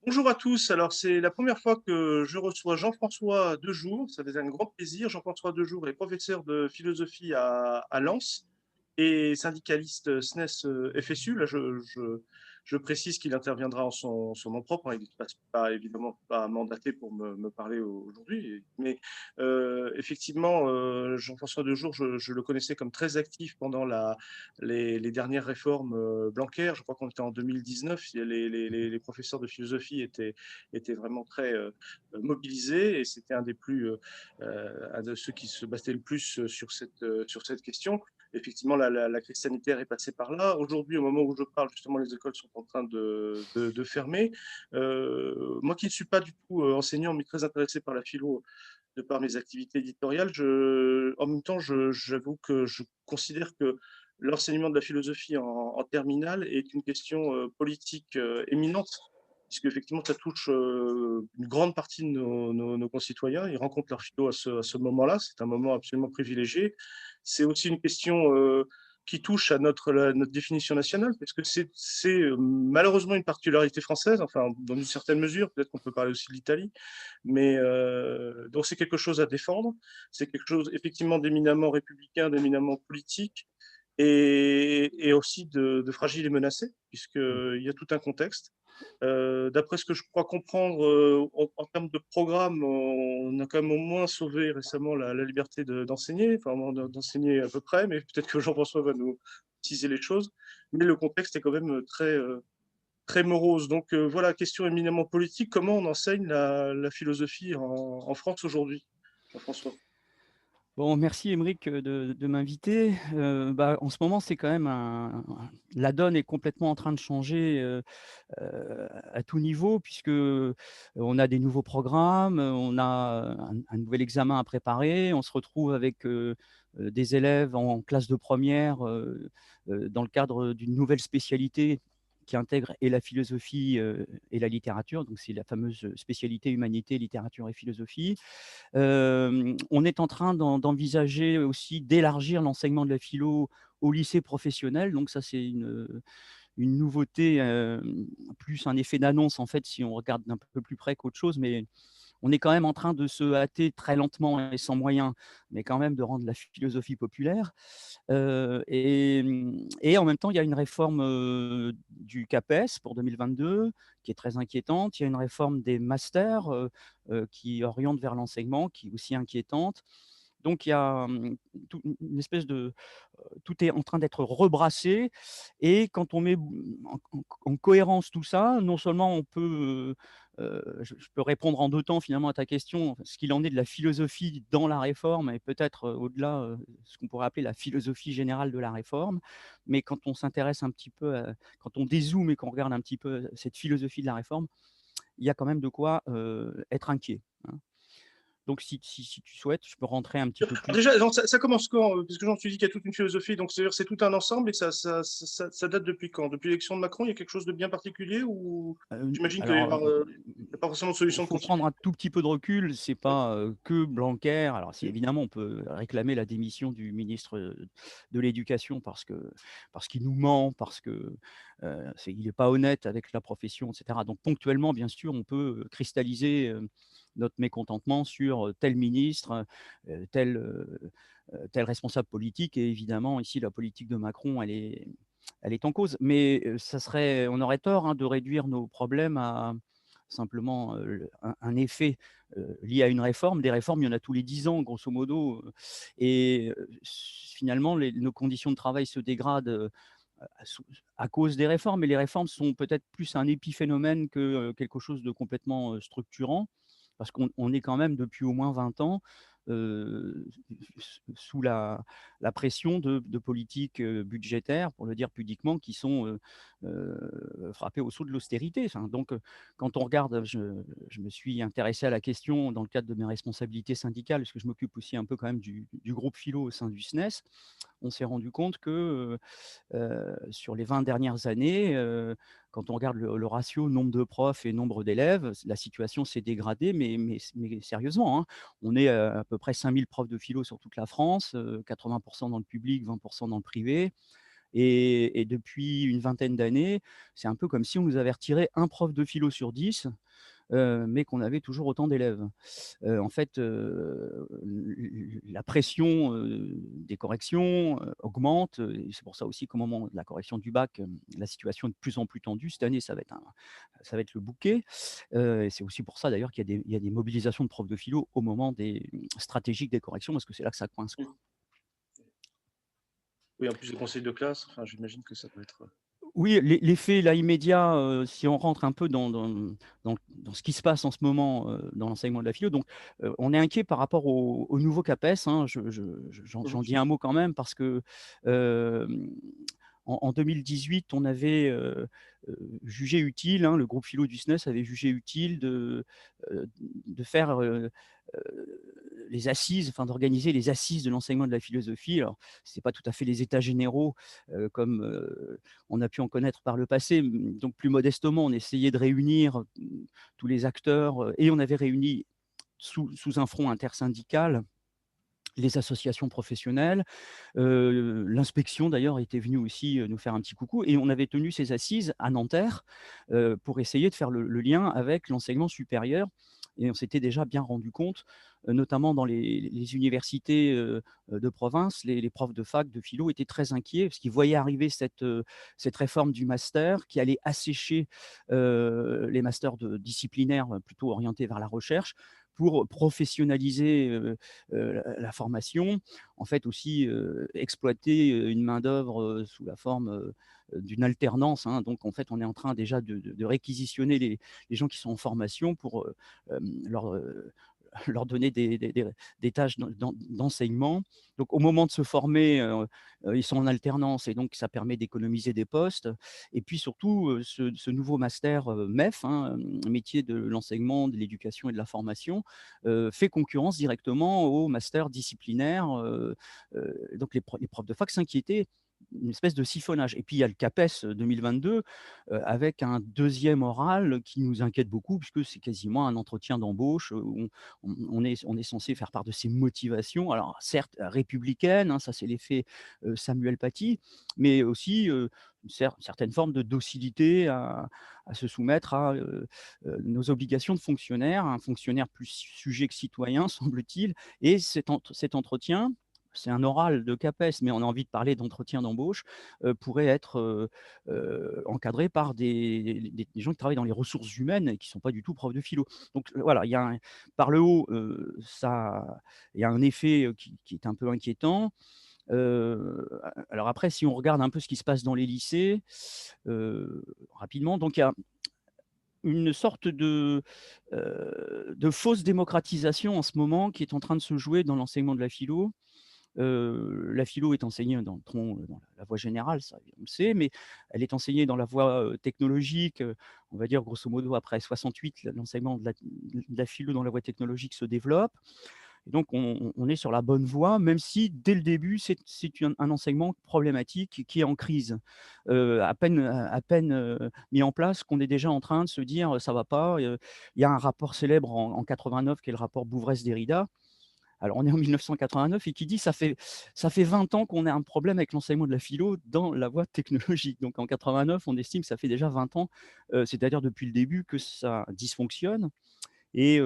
Bonjour à tous. Alors, c'est la première fois que je reçois Jean-François Dejour. Ça faisait un grand plaisir. Jean-François Dejour est professeur de philosophie à Lens et syndicaliste SNES FSU. Là, je précise qu'il interviendra en son nom propre, hein. Il n'est pas évidemment pas mandaté pour me parler aujourd'hui. Mais effectivement, Jean-François Dejour, je le connaissais comme très actif pendant les dernières réformes Blanquer. Je crois qu'on était en 2019. Les professeurs de philosophie étaient vraiment très mobilisés et c'était un de ceux qui se battaient le plus sur cette question. Effectivement, la crise sanitaire est passée par là. Aujourd'hui, au moment où je parle, justement, les écoles sont en train de fermer. Moi qui ne suis pas du tout enseignant, mais très intéressé par la philo de par mes activités éditoriales, en même temps, j'avoue que je considère que l'enseignement de la philosophie en terminale est une question politique éminente, puisque effectivement, ça touche une grande partie de nos concitoyens. Ils rencontrent leur philo à ce moment-là. C'est un moment absolument privilégié. C'est aussi une question qui touche à notre définition nationale, parce que c'est malheureusement une particularité française, enfin, dans une certaine mesure, peut-être qu'on peut parler aussi de l'Italie, mais donc c'est quelque chose à défendre, c'est quelque chose effectivement d'éminemment républicain, d'éminemment politique, et aussi de fragile et menacé, Mmh. puisqu'il y a tout un contexte. D'après ce que je crois comprendre, en termes de programme, on a quand même au moins sauvé récemment la liberté d'enseigner, enfin d'enseigner à peu près, mais peut-être que Jean-François va nous préciser les choses. Mais le contexte est quand même très morose. Donc voilà, question éminemment politique, comment on enseigne la philosophie en France aujourd'hui, Jean-François? Bon, merci Aymeric, de m'inviter. En ce moment, c'est quand même la donne est complètement en train de changer, à tout niveau puisque, on a des nouveaux programmes, on a un nouvel examen à préparer. On se retrouve avec, des élèves en classe de première, dans le cadre d'une nouvelle spécialité qui intègre et la philosophie, et la littérature. Donc c'est la fameuse spécialité humanité, littérature et philosophie. On est en train d'envisager aussi d'élargir l'enseignement de la philo au lycée professionnel, donc ça c'est une nouveauté, plus un effet d'annonce en fait si on regarde d'un peu plus près qu'autre chose, mais on est quand même en train de se hâter très lentement et sans moyens, mais quand même de rendre la philosophie populaire. Et en même temps, il y a une réforme, du CAPES pour 2022 qui est très inquiétante. Il y a une réforme des masters, qui oriente vers l'enseignement, qui est aussi inquiétante. Donc il y a, tout une espèce de, tout est en train d'être rebrassé et quand on met en cohérence tout ça, non seulement on peut, je peux répondre en 2 temps finalement à ta question, ce qu'il en est de la philosophie dans la réforme et peut-être, au-delà, ce qu'on pourrait appeler la philosophie générale de la réforme. Mais quand on s'intéresse un petit peu quand on dézoome et qu'on regarde un petit peu cette philosophie de la réforme, il y a quand même de quoi, être inquiet, hein. Donc si tu souhaites, je peux rentrer un petit peu Alors plus. déjà, non, ça commence quand? Parce que j'en suis dit qu'il y a toute une philosophie, donc c'est-à-dire c'est tout un ensemble et ça date depuis quand? Depuis l'élection de Macron, il y a quelque chose de bien particulier ou j'imagine qu'il Alors, n'y a pas forcément de solution de faut prendre un continuité. tout petit peu de recul, c'est Oui. pas, que Blanquer. Alors si Mm. évidemment on peut réclamer la démission du ministre, de l'éducation parce qu'il nous ment, parce que, il est pas honnête avec la profession et cetera. Donc ponctuellement, bien sûr, on peut, cristalliser, notre mécontentement sur, tel ministre, tel responsable politique et évidemment ici la politique de Macron, elle est en cause. Mais, ça serait on aurait tort, hein, de réduire nos problèmes à simplement, un effet, lié à une réforme. Des réformes, il y en a tous les 10 ans grosso modo, et finalement nos conditions de travail se dégradent, sous à cause des réformes, mais les réformes sont peut-être plus un épiphénomène que, quelque chose de complètement, structurant. Parce qu'on est quand même depuis au moins 20 ans, heu, sous la pression de politiques, budgétaires, pour le dire pudiquement, qui sont, frappées au sceau de l'austérité. Enfin donc, quand on regarde, je me suis intéressé à la question dans le cadre de mes responsabilités syndicales, parce que je m'occupe aussi un peu quand même du groupe philo au sein du SNES. On s'est rendu compte que, sur les 20 dernières années, quand on regarde le ratio nombre de profs et nombre d'élèves, la situation s'est dégradée, mais sérieusement, hein. On est, à peu près 5 000 profs de philo sur toute la France, 80 dans le public, 20 dans le privé. Et depuis une vingtaine d'années, c'est un peu comme si on nous avait retiré un prof de philo sur 10, mais qu'on avait toujours autant d'élèves. En fait, la pression, des corrections, augmente, et c'est pour ça aussi qu'au moment de la correction du bac, la situation est de plus en plus tendue. Cette année, ça va être le bouquet, et c'est aussi pour ça d'ailleurs qu'il y a des mobilisations de profs de philo au moment des stratégiques des corrections, parce que c'est là que ça coince, Mmh. quoi. Oui, en plus des conseils de classe, enfin, j'imagine que ça doit être, Oui, l'effet là immédiat, si on rentre un peu dans ce qui se passe en ce moment, dans l'enseignement de la philo, donc on est inquiet par rapport au nouveau CAPES, hein. J'en mmh dis un mot quand même parce que, hem, en 2018, on avait, jugé utile, hein, le groupe philo du SNES avait jugé utile de faire, les assises, enfin d'organiser les assises de l'enseignement de la philosophie. Alors, c'est pas tout à fait les états généraux, comme, on a pu en connaître par le passé. Donc plus modestement, on essayait de réunir, tous les acteurs, et on avait réuni sous un front intersyndical les associations professionnelles. L'inspection d'ailleurs était venue aussi, nous faire un petit coucou, et on avait tenu ces assises à Nanterre, pour essayer de faire le lien avec l'enseignement supérieur, et on s'était déjà bien rendu compte, notamment dans les universités, de province, les profs de fac, de philo étaient très inquiets parce qu'ils voyaient arriver cette réforme du master qui allait assécher, les masters disciplinaires, plutôt orientés vers la recherche, pour professionnaliser, la formation. En fait aussi, exploiter, une main-d'œuvre, sous la forme, d'une alternance, hein. Donc en fait, on est en train déjà de réquisitionner les gens qui sont en formation pour, leur donner des tâches d'enseignement. Donc au moment de se former, ils sont en alternance, et donc ça permet d'économiser des postes. Et puis surtout, ce nouveau master, MEF, hein, métier de l'enseignement, de l'éducation et de la formation, fait concurrence directement au master disciplinaire, donc les profs de fac s'inquiétaient, une espèce de siphonnage. Et puis il y a le CAPES 2022, avec un deuxième oral qui nous inquiète beaucoup puisque c'est quasiment un entretien d'embauche, où on est censé faire part de ses motivations, alors certes républicaines, hein, ça c'est l'effet, Samuel Paty, mais aussi, une certaine forme de docilité à se soumettre à, nos obligations de fonctionnaire, un fonctionnaire plus sujet que citoyen semble-t-il. Et cet entretien, c'est un oral de CAPES, mais on a envie de parler d'entretien d'embauche, pourrait être, encadré par des gens qui travaillent dans les ressources humaines et qui ne sont pas du tout profs de philo. Donc voilà, il y a par le haut, il y a un effet, qui est un peu inquiétant. Alors après, si on regarde un peu ce qui se passe dans les lycées, rapidement, donc il y a une sorte de fausse démocratisation en ce moment qui est en train de se jouer dans l'enseignement de la philo. La philo est enseignée dans le tronc, dans la voie générale, ça on le sait, mais elle est enseignée dans la voie, technologique, on va dire grosso modo après 68, l'enseignement de la philo dans la voie technologique se développe. Et donc on est sur la bonne voie, même si dès le début, c'est un enseignement problématique qui est en crise. À peine, mis en place qu'on est déjà en train de se dire: «Ça va pas». Il y a un rapport célèbre en 89 qui est le rapport Bouvresse-Derrida. Alors on est en 1989 et qui dit: «Ça fait 20 ans qu'on a un problème avec l'enseignement de la philo dans la voie technologique». Donc en 89, on estime que ça fait déjà 20 ans, c'est-à-dire depuis le début que ça dysfonctionne. Et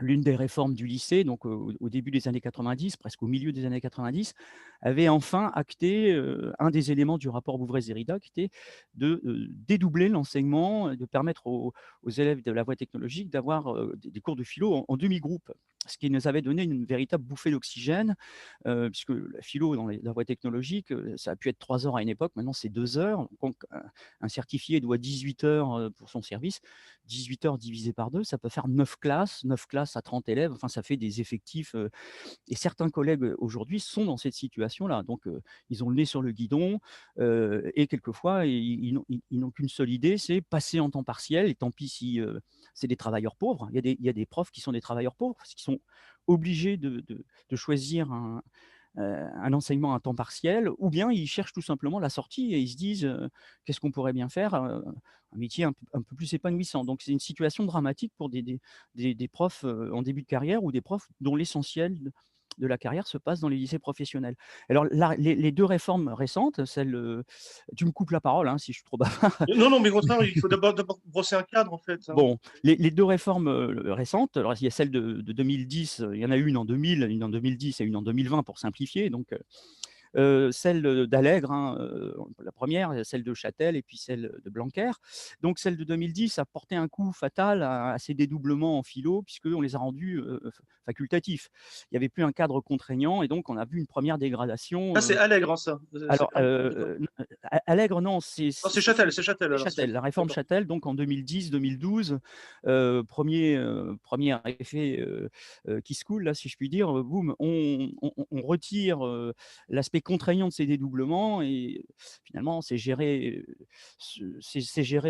l'une des réformes du lycée, donc au début des années 90, presque au milieu des années 90, avait enfin acté, un des éléments du rapport Bouvresse-Derrida qui était de, dédoubler l'enseignement, de permettre aux élèves de la voie technologique d'avoir, des cours de philo en demi-groupe. Ce qui nous avait donné une véritable bouffée d'oxygène, puisque la philo dans la voie technologique, ça a pu être 3 heures à une époque, maintenant c'est 2 heures. Donc un certifié doit 18 heures, pour son service. 18 heures divisé par 2, ça peut faire 9 classes à 30 élèves, enfin ça fait des effectifs, et certains collègues, aujourd'hui sont dans cette situation-là. Donc ils ont le nez sur le guidon, et quelquefois ils n'ont qu'une seule idée, c'est passer en temps partiel, et tant pis si, c'est des travailleurs pauvres. Il y a des profs qui sont des travailleurs pauvres, parce qu'ils sont obligés de choisir un enseignement à temps partiel, ou bien ils cherchent tout simplement la sortie et ils se disent, «Qu'est-ce qu'on pourrait bien faire?» Un métier un peu plus épanouissant. Donc c'est une situation dramatique pour des profs, en début de carrière, ou des profs dont l'essentiel de la carrière se passe dans les lycées professionnels. Alors les 2 réformes récentes, tu me coupes la parole, hein, si je suis trop bavard. Non, non, mais au contraire, il faut d'abord brosser un cadre, en fait, hein. Bon, les 2 réformes, récentes, alors il y a celle de 2010, il y en a une en 2000, une en 2010 et une en 2020 pour simplifier donc celle d'Allègre, hein, la première, celle de Châtel et puis celle de Blanquer. Donc celle de 2010 a porté un coup fatal à ces dédoublements en philo puisqu'on les a rendus facultatifs. Il n'y avait plus un cadre contraignant et donc on a vu une première dégradation. Ah, c'est Allègre, hein, ça. C'est Alors, Allègre, d'accord. Allègre, non, Non, c'est Châtel, c'est alors. Châtel, la réforme D'accord. Châtel, donc en 2010-2012, 1er effet, qui se coule là, si je puis dire, boum, on retire, l'aspect contraignant de ces dédoublements et finalement c'est géré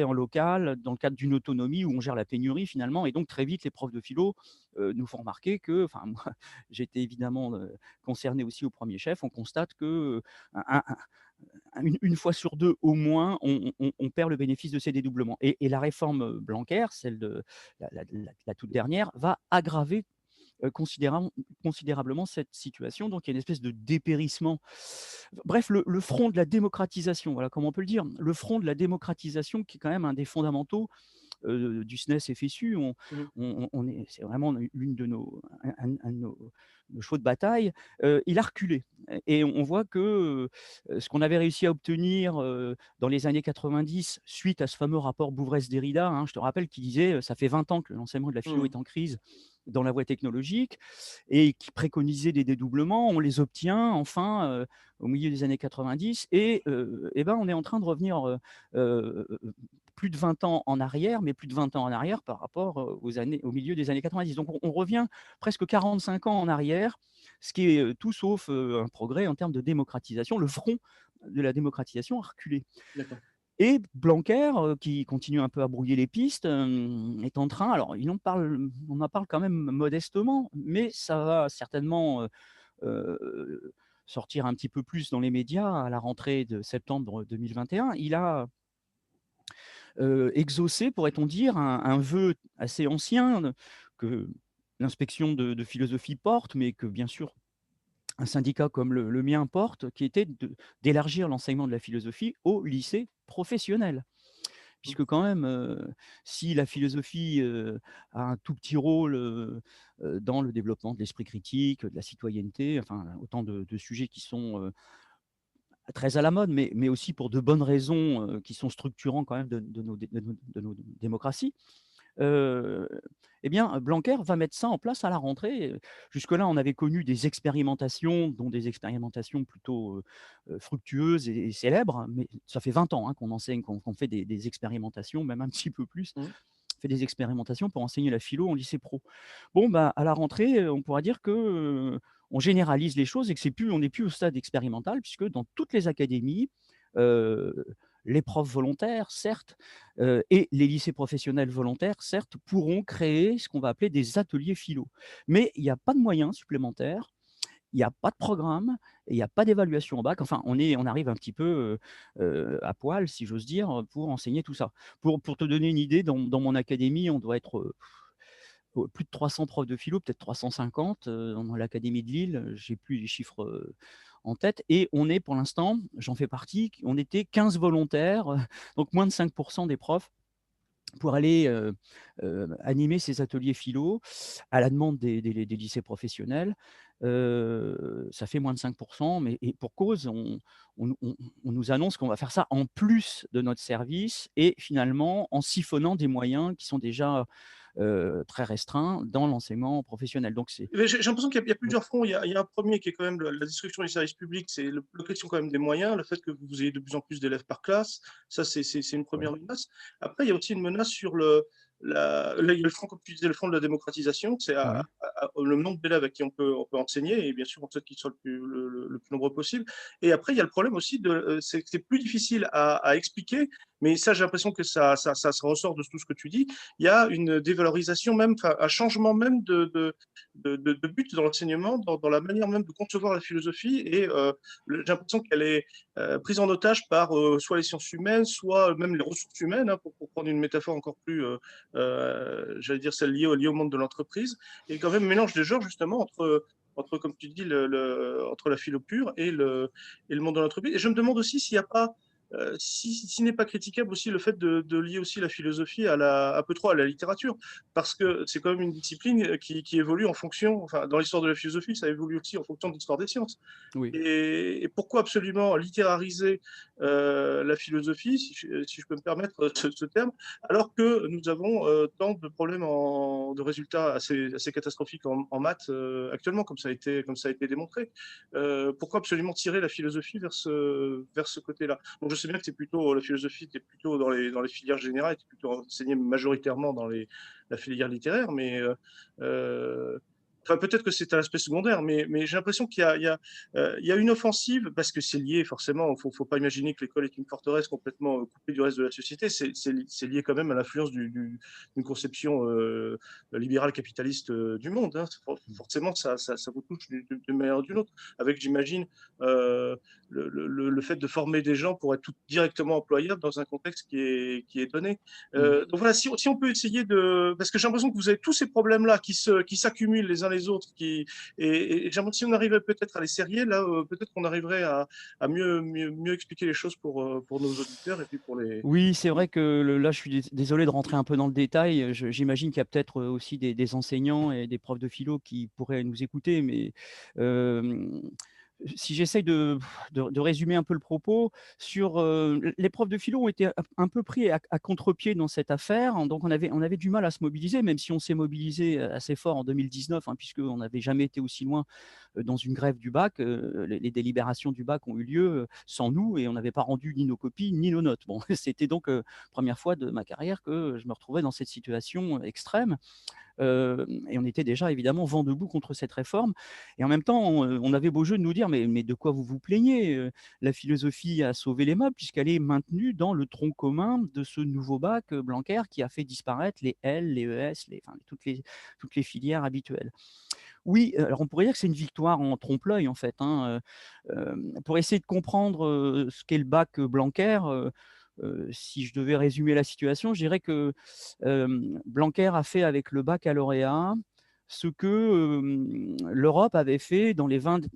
en local, dans le cadre d'une autonomie où on gère la pénurie finalement et donc très vite les profs de philo, nous font remarquer que enfin moi, j'étais évidemment, concerné aussi au premier chef, on constate que, un une fois sur 2 au moins, on perd le bénéfice de ces dédoublements et la réforme, Blanquer, celle de la toute dernière, va aggraver, considérablement cette situation. Donc il y a une espèce de dépérissement. Bref, le front de la démocratisation, voilà comment on peut le dire. Le front de la démocratisation qui est quand même un des fondamentaux, du SNES FSU. Mmh. On est c'est vraiment l'une de un de nos chevaux de bataille. Il a reculé et on voit que, ce qu'on avait réussi à obtenir, dans les années 90 suite à ce fameux rapport Bouvresse-Derrida, hein, je te rappelle qu'il disait, «Ça fait 20 ans que l'enseignement de la philo Mmh. est en crise dans la voie technologique» et qui préconisait des dédoublements. On les obtient enfin, au milieu des années 90 et ben, on est en train de revenir, heu, plus de 20 ans en arrière, mais plus de 20 ans en arrière par rapport, au milieu des années 90. Donc on revient presque 45 ans en arrière, ce qui est, tout sauf, un progrès en termes de démocratisation. Le front de la démocratisation a reculé D'accord. et Blanquer, qui continue un peu à brouiller les pistes, est en train alors on en parle quand même modestement, mais ça va certainement, heu, sortir un petit peu plus dans les médias à la rentrée de septembre 2021. Il a exaucer, pourrait-on dire, un vœu assez ancien que l'inspection de philosophie porte, mais que bien sûr un syndicat comme le mien porte, qui était d'élargir l'enseignement de la philosophie au lycée professionnel. Mmh. Puisque quand même, si la philosophie, a un tout petit rôle, dans le développement de l'esprit critique, de la citoyenneté, enfin autant de sujets qui sont, très à la mode, mais aussi pour de bonnes raisons, qui sont structurants quand même de nos démocraties. Heu et bien, Blanquer va mettre ça en place à la rentrée. Jusque-là, on avait connu des expérimentations, dont des expérimentations plutôt, fructueuses et célèbres, mais ça fait 20 ans, hein, qu'on enseigne, qu'on fait des expérimentations, même un petit peu plus. Mmh. On fait des expérimentations pour enseigner la philo en lycée pro. Bon, bah, à la rentrée, on pourra dire que, on généralise les choses et que on n'est plus au stade expérimental puisque dans toutes les académies, heu, les profs volontaires, certes, et les lycées professionnels volontaires, certes, pourront créer ce qu'on va appeler des ateliers philo. Mais il n'y a pas de moyens supplémentaires, il n'y a pas de programme et il n'y a pas d'évaluation au bac. Enfin, on arrive un petit peu, à poil, si j'ose dire, pour enseigner tout ça. Pour te donner une idée, dans mon académie, on doit être, plus de 300 profs de philo, peut-être 350, dans l'académie de Lille, j'ai plus les chiffres, en tête et on est pour l'instant, j'en fais partie, on était 15 volontaires, donc moins de 5 des profs pour aller, animer ces ateliers philo à la demande des lycées professionnels. Ça fait moins de 5 mais et pour cause, on nous annonce qu'on va faire ça en plus de notre service et finalement en siphonnant des moyens qui sont déjà, très restreints dans l'enseignement professionnel. Donc c'est Mais j'ai l'impression qu'il y a oui, plusieurs fronts. Il y a un premier qui est quand même la destruction des services publics, c'est la question quand même des moyens, le fait que vous ayez de plus en plus d'élèves par classe, ça c'est une première oui. menace. Après, il y a aussi une menace sur là, il y a le front, comme tu disais, le front de la démocratisation, c'est Ouais. le nombre d'élèves à qui on peut enseigner et bien sûr, on souhaite qu'ils soient le plus nombreux possible. Et après, il y a le problème aussi c'est que c'est plus difficile à expliquer, mais ça, j'ai l'impression que ça se ressort de tout ce que tu dis. Il y a une dévalorisation même, enfin, un changement même de but dans l'enseignement, dans la manière même de concevoir la philosophie et j'ai l'impression qu'elle est prise en otage par soit les sciences humaines, soit même les ressources humaines, hein, pour prendre une métaphore encore plus, j'allais dire celle liée au monde de l'entreprise, et quand même mélange des genres justement entre entre, comme tu dis, entre la philo pure et le monde de l'entreprise. Et je me demande aussi s'il n'y a pas, s'il n'est pas critiquable aussi le fait de lier aussi la philosophie un peu trop à la littérature, parce que c'est quand même une discipline qui évolue en fonction, enfin, dans l'histoire de la philosophie, ça évolue aussi en fonction de l'histoire des sciences. Oui. Et pourquoi absolument littérariser la philosophie, si je peux me permettre ce terme, alors que nous avons tant de problèmes de résultats assez catastrophiques en maths actuellement, comme ça a été démontré. Pourquoi absolument tirer la philosophie vers ce côté-là? Donc je sais bien que la philosophie, tu es plutôt dans les filières générales, tu es plutôt enseigné majoritairement dans la filière littéraire, mais enfin, peut-être que c'est un aspect secondaire, mais j'ai l'impression qu'il y a une offensive, parce que c'est lié forcément, il ne faut pas imaginer que l'école est une forteresse complètement coupée du reste de la société, c'est lié quand même à l'influence d'une conception libérale capitaliste du monde, hein. Forcément, ça vous touche d'une manière ou d'une autre, avec, j'imagine, euh, le fait de former des gens pour être directement employables dans un contexte qui est donné. Mmh. Donc voilà, si on peut essayer de... Parce que j'ai l'impression que vous avez tous ces problèmes-là qui s'accumulent les uns les autres, et j'ai l'impression que si on arrivait peut-être à les serier, là, peut-être qu'on arriverait à mieux expliquer les choses pour nos auditeurs et puis pour les... Oui, c'est vrai que là, je suis désolé de rentrer un peu dans le détail. J'imagine qu'il y a peut-être aussi des enseignants et des profs de philo qui pourraient nous écouter, mais euh, si j'essaye de résumer un peu le propos, les profs de philo ont été un peu pris à contre-pied dans cette affaire, hein. Donc on avait du mal à se mobiliser, même si on s'est mobilisé assez fort en 2019, hein, puisqu'on n'avait jamais été aussi loin dans une grève du bac. Les délibérations du bac ont eu lieu sans nous et on n'avait pas rendu ni nos copies ni nos notes. Bon, c'était donc la première fois de ma carrière que je me retrouvais dans cette situation extrême. Et on était déjà évidemment vent debout contre cette réforme. Et en même temps, on avait beau jeu de nous dire, mais de quoi vous vous plaignez? La philosophie a sauvé les meubles puisqu'elle est maintenue dans le tronc commun de ce nouveau bac Blanquer qui a fait disparaître les L, les ES, enfin, toutes les filières habituelles. Oui, alors on pourrait dire que c'est une victoire en trompe-l'œil en fait, hein. Pour essayer de comprendre ce qu'est le bac Blanquer, si je devais résumer la situation, je dirais que Blanquer a fait avec le baccalauréat ce que l'Europe avait fait dans les 20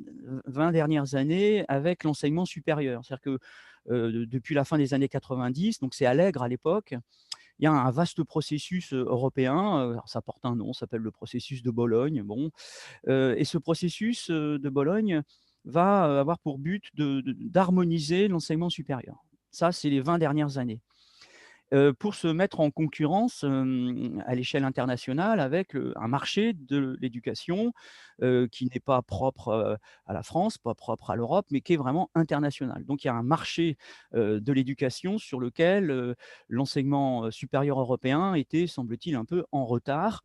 dernières années avec l'enseignement supérieur. C'est-à-dire que depuis la fin des années 90, donc c'est Allègre à l'époque, il y a un vaste processus européen, alors ça porte un nom, ça s'appelle le processus de Bologne. Bon, et ce processus de Bologne va avoir pour but d'harmoniser l'enseignement supérieur. Ça, c'est les 20 dernières années. Pour se mettre en concurrence à l'échelle internationale avec un marché de l'éducation qui n'est pas propre à la France, pas propre à l'Europe, mais qui est vraiment international. Donc il y a un marché de l'éducation sur lequel l'enseignement supérieur européen était, semble-t-il, un peu en retard.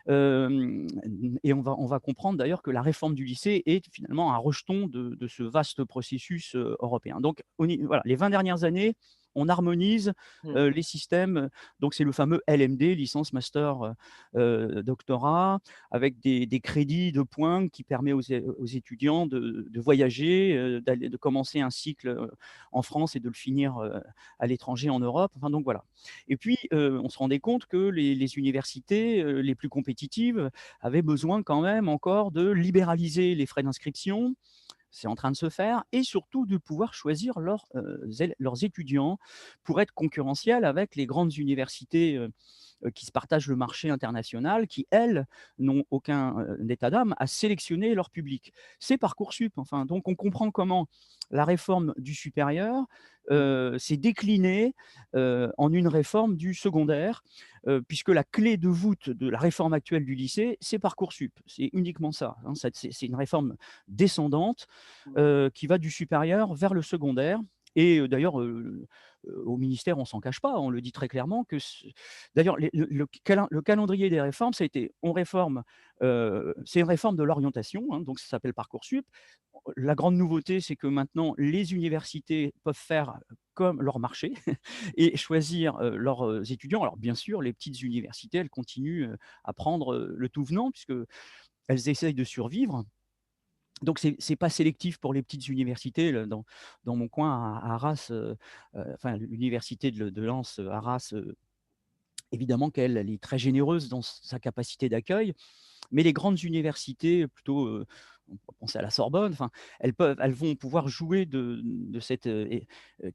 Et on va comprendre d'ailleurs que la réforme du lycée est finalement un rejeton de ce vaste processus européen. Donc, voilà, les 20 dernières années, on harmonise Hmm. les systèmes. Donc, c'est le fameux LMD, licence, master, doctorat, avec des crédits de points qui permet aux étudiants de voyager, de commencer un cycle en France et de le finir à l'étranger en Europe. Enfin, donc voilà. Et puis, on se rendait compte que les universités les plus compétitives avaient besoin quand même encore de libéraliser les frais d'inscription. C'est en train de se faire, et surtout de pouvoir choisir leurs étudiants pour être concurrentiels avec les grandes universités qui se partagent le marché international, qui, elles, n'ont aucun état d'âme à sélectionner leur public. C'est Parcoursup, enfin. Donc, on comprend comment la réforme du supérieur s'est déclinée en une réforme du secondaire, puisque la clé de voûte de la réforme actuelle du lycée, c'est Parcoursup. C'est uniquement ça, hein. C'est une réforme descendante qui va du supérieur vers le secondaire. Et d'ailleurs, au ministère, on s'en cache pas, on le dit très clairement que d'ailleurs le calendrier des réformes, ça a été on réforme, c'est une réforme de l'orientation, hein, donc ça s'appelle Parcoursup. La grande nouveauté, c'est que maintenant les universités peuvent faire comme leur marché et choisir leurs étudiants. Alors bien sûr, les petites universités, elles continuent à prendre le tout venant puisque elles essayent de survivre. Donc c'est pas sélectif pour les petites universités. Dans mon coin à Arras, enfin l'université de Lens, Arras, Évidemment qu'elle, elle est très généreuse dans sa capacité d'accueil, mais les grandes universités, plutôt, on peut penser à la Sorbonne, enfin, elles vont pouvoir jouer de cette,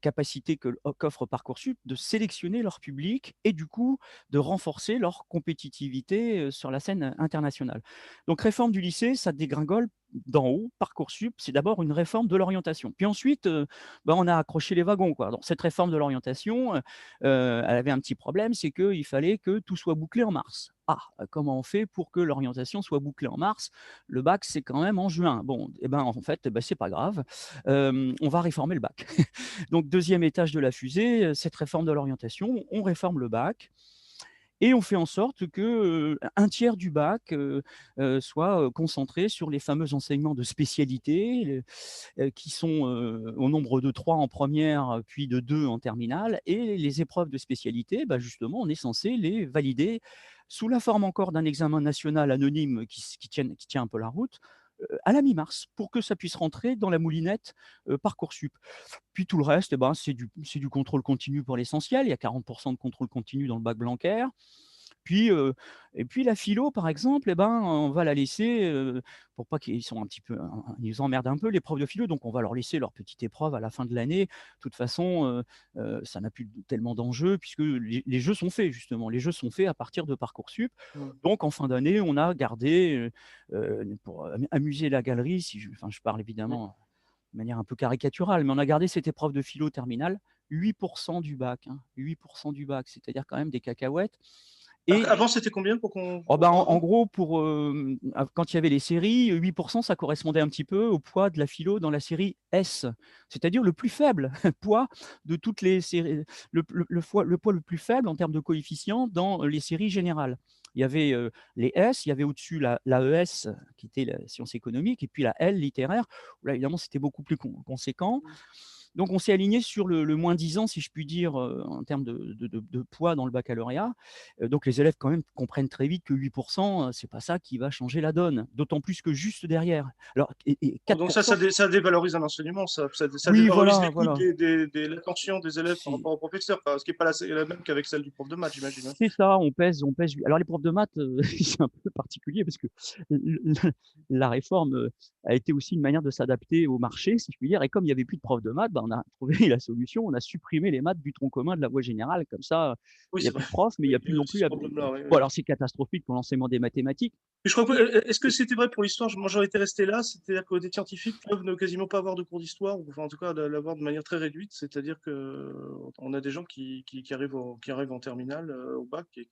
capacité qu'offre Parcoursup de sélectionner leur public et du coup, de renforcer leur compétitivité, sur la scène internationale. Donc réforme du lycée, ça dégringole d'en haut. Parcoursup, c'est d'abord une réforme de l'orientation. Puis ensuite, on a accroché les wagons, quoi. Donc cette réforme de l'orientation, elle avait un petit problème, c'est qu'il fallait que tout soit bouclé en mars. Ah, comment on fait pour que l'orientation soit bouclée en mars? Le bac, c'est quand même en juin. Bon, et ben, en fait, c'est pas grave, on va réformer le bac. Donc deuxième étage de la fusée, cette réforme de l'orientation, on réforme le bac et on fait en sorte que, 1/3 du bac, soit, concentré sur les fameux enseignements de spécialité, qui sont, au nombre de 3 en première, puis de 2 en terminale et les épreuves de spécialité, justement, on est censé les valider sous la forme encore d'un examen national anonyme qui tient un peu la route, à la mi-mars pour que ça puisse rentrer dans la moulinette, Parcoursup. Puis tout le reste, c'est du contrôle continu pour l'essentiel. Il y a 40 de contrôle continu dans le bac Blanquer. Puis, et puis la philo, par exemple, on va la laisser, pour pas qu'ils sont un petit peu ils emmerdent un peu les profs de philo, donc on va leur laisser leur petite épreuve à la fin de l'année. De toute façon, ça n'a plus tellement d'enjeux puisque les jeux sont faits justement. Les jeux sont faits à partir de Parcoursup. Mmh. Donc en fin d'année, on a gardé, pour amuser la galerie, si je enfin je parle Mmh. évidemment de manière un peu caricaturale, mais on a gardé cette épreuve de philo terminale, 8 du bac, hein, 8 du bac, c'est-à-dire quand même des cacahuètes et Avant, c'était combien pour qu'on oh pour bah, qu'on en avance? gros pour, quand il y avait les séries, 8 ça correspondait un petit peu au poids de la philo dans la série S, c'est-à-dire le plus faible poids de toutes les séries, le poids le plus faible en termes de coefficient dans les séries générales. Il y avait, les S, il y avait au-dessus la ES qui était la sciences économiques et puis la L littéraire, où là évidemment c'était beaucoup plus conséquent. Mmh. Donc on s'est aligné sur le moins 10 ans, si je puis dire, en termes de poids dans le baccalauréat. Donc les élèves quand même comprennent très vite que 8 c'est pas ça qui va changer la donne, d'autant plus que juste derrière. Alors et Oh, 4 donc ça dévalorise un enseignement, ça oui, dévalorise voilà, l'écoute voilà. l'attention des élèves par C'est rapport au professeur, quoi, ce qui est pas la même qu'avec celle du prof de maths, j'imagine, hein? C'est ça, on pèse alors les profs de maths, c'est un peu particulier parce que le la réforme, a été aussi une manière de s'adapter au marché, si je puis dire et comme il y avait plus de profs de maths, on a trouvé la solution, on a supprimé les maths du tronc commun de la voie générale comme ça, Oui, il y a c'est vrai. plus de profs, mais il y a Il plus y a non aussi plus ce à problème-là, oui, bon oui. alors c'est catastrophique pour l'enseignement des mathématiques Et je crois que et est-ce que c'était vrai pour l'histoire? Moi, j'en étais resté là, c'est-à-dire que des scientifiques peuvent ne quasiment pas avoir de cours d'histoire ou enfin, en tout cas, l'avoir de manière très réduite. C'est-à-dire qu'on a des gens qui arrivent en terminale, au bac et qui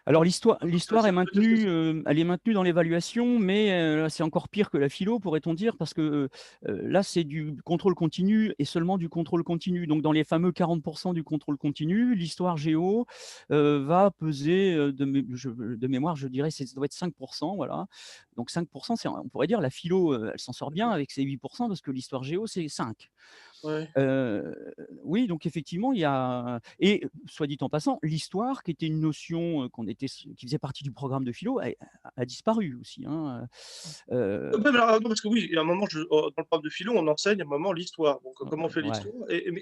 alors ça l'histoire ça est peut être ce que maintenue, c'est. elle est maintenue dans l'évaluation, mais c'est encore pire que la philo, pourrait-on dire, parce que, là, c'est du contrôle continu et seulement du contrôle continu. Donc dans les fameux 40 du contrôle continu, l'histoire géo, va peser, de mémoire, je dirais, ça doit être 5 voilà. Donc 5 c'est on pourrait dire la philo, elle s'en sort bien avec ses 8 parce que l'histoire géo, c'est 5. Ouais. Heu, oui, donc effectivement, il y a et soit dit en passant, l'histoire qui était une notion, qui faisait partie du programme de philo a disparu aussi, hein, Ouais, mais alors, non, parce que oui, il y a un moment, dans le programme de philo, on enseigne à un moment l'histoire. Donc, comment on fait ouais. l'histoire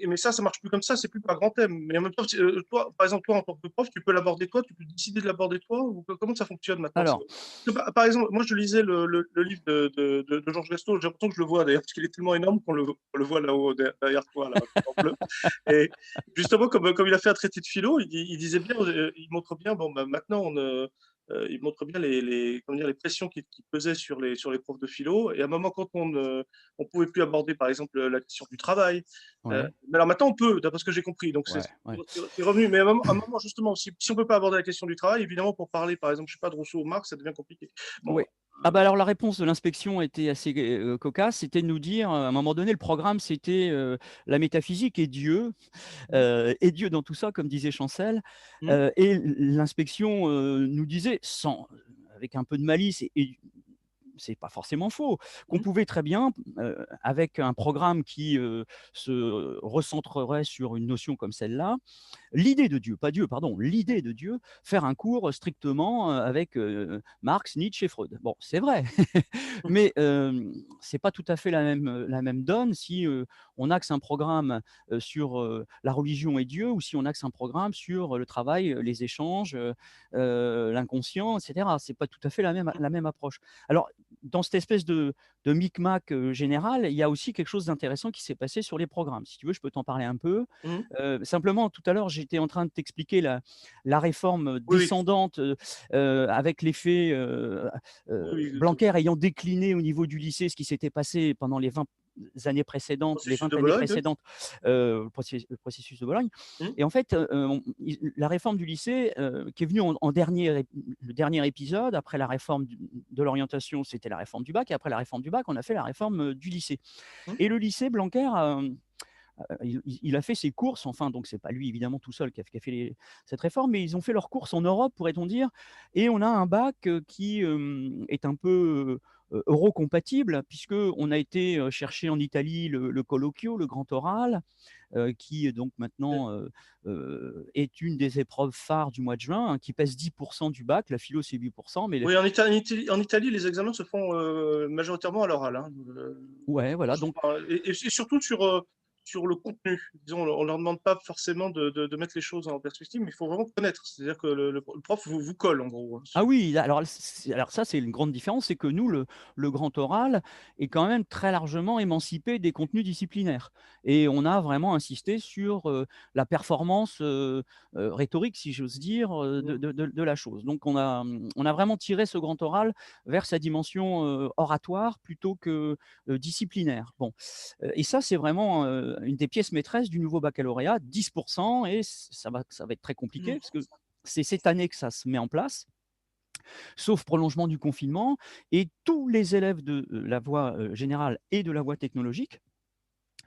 mais ça marche plus comme ça, c'est plus par grand thème. Mais en même temps, toi, par exemple, toi, en tant que prof, tu peux l'aborder toi, tu peux décider de l'aborder toi ou comment ça fonctionne maintenant? Alors Par exemple, moi, je lisais le livre de Georges Gastaud, j'ai l'impression que je le vois d'ailleurs, parce qu'il est tellement énorme qu'on le voit là-haut, derrière toi, là, en bleu. Et justement, comme il a fait un traité de philo, il disait bien, il montre bien, bon, maintenant, il montre bien comment dire, les pressions qui pesaient sur les profs de philo et à un moment quand on pouvait plus aborder par exemple, la question du travail, ouais, mais alors maintenant on peut, d'après ce que j'ai compris, donc ouais, ouais. c'est revenu, mais à un moment justement si on peut pas aborder la question du travail, évidemment pour parler par exemple, je sais pas, de Rousseau ou Marx, ça devient compliqué. Bon, Ouais. Ah bah, alors la réponse de l'inspection était assez, cocasse, c'était de nous dire, à un moment donné, le programme c'était, la métaphysique mmh, et Dieu dans tout ça, comme disait Chancel, mmh, et l'inspection, nous disait sans avec un peu de malice et c'est pas forcément faux, qu'on Mmh. pouvait très bien, avec un programme qui se recentrerait sur une notion comme celle-là, l'idée de Dieu, pas Dieu, pardon, Mmh. l'idée de Dieu, faire un cours strictement avec Marx, Nietzsche et Freud. Bon, c'est vrai, Mmh. mais c'est pas tout à fait la même donne si on axe un programme sur la religion et Dieu ou si on axe un programme sur le travail, les échanges, l'inconscient, etc. C'est pas tout à fait la même approche. Alors, dans cette espèce de micmac général, il y a aussi quelque chose d'intéressant qui s'est passé sur les programmes. Si tu veux, je peux t'en parler un peu. Mmh. Simplement, tout à l'heure, j'étais en train de t'expliquer la réforme Oui, oui. descendante, avec l'effet, Oui, oui, Blanquer ayant décliné au niveau du lycée ce qui s'était passé pendant les 20 années précédentes, les Processus 20 de années Bologne, oui. précédentes, le processus de Bologne. Mmh. Et en fait, la réforme du lycée, qui est venue en dernier, le dernier épisode, après la réforme de l'orientation, c'était la réforme du bac, et après la réforme du bac, on a fait la réforme du lycée. Mmh. Et le lycée, Blanquer, il a fait ses courses, enfin, donc c'est pas lui évidemment tout seul qui a fait cette réforme, mais ils ont fait leurs courses en Europe, pourrait-on dire, et on a un bac qui est un peu eurocompatible, puisqu'on a été chercher en Italie le colloquio, le grand oral, qui donc Et maintenant est une des épreuves phares du mois de juin, hein, qui pèse 10% du bac. La philo, c'est 8%, mais oui, en Italie, les examens se font majoritairement à l'oral, hein. ouais, voilà. Toujours Donc, pas et surtout sur le contenu. Disons, on leur demande pas forcément de mettre les choses en perspective, mais il faut vraiment connaître. C'est-à-dire que le prof vous colle, en gros, hein. ah oui, alors ça, c'est une grande différence, c'est que nous, le grand oral est quand même très largement émancipé des contenus disciplinaires et on a vraiment insisté sur, la performance, rhétorique, si j'ose dire, Mmh. de la chose. Donc on a vraiment tiré ce grand oral vers sa dimension, oratoire plutôt que, disciplinaire. Bon, et ça, c'est vraiment, une des pièces maîtresses du nouveau baccalauréat, 10 et ça va être très compliqué parce Mmh. que c'est cette année que ça se met en place, sauf prolongement du confinement, et tous les élèves de la voie générale et de la voie technologique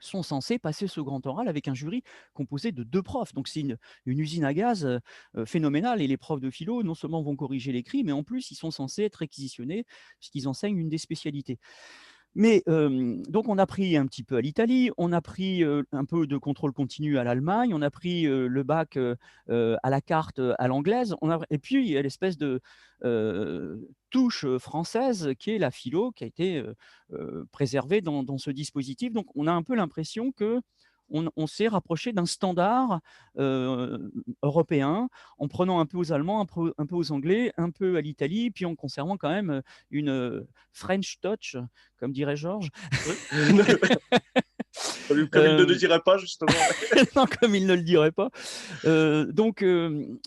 sont censés passer ce grand oral avec un jury composé de 2 profs. Donc c'est une usine à gaz phénoménale, et les profs de philo, non seulement vont corriger l'écrit, mais en plus, ils sont censés être réquisitionnés puisqu'ils enseignent une des spécialités. Mais donc on a pris un petit peu à l'Italie, on a pris un peu de contrôle continu à l'Allemagne, on a pris le bac à la carte à l'anglaise, et puis il y a l'espèce de touche française qui est la philo, qui a été préservée dans ce dispositif. Donc on a un peu l'impression que on s'est rapproché d'un standard européen, en prenant un peu aux Allemands, un peu aux Anglais, un peu à l'Italie, puis en conservant quand même une French touch, comme dirait Georges. Oui. Comme il ne le dirait pas, justement. Non, comme il ne le dirait pas. Donc, on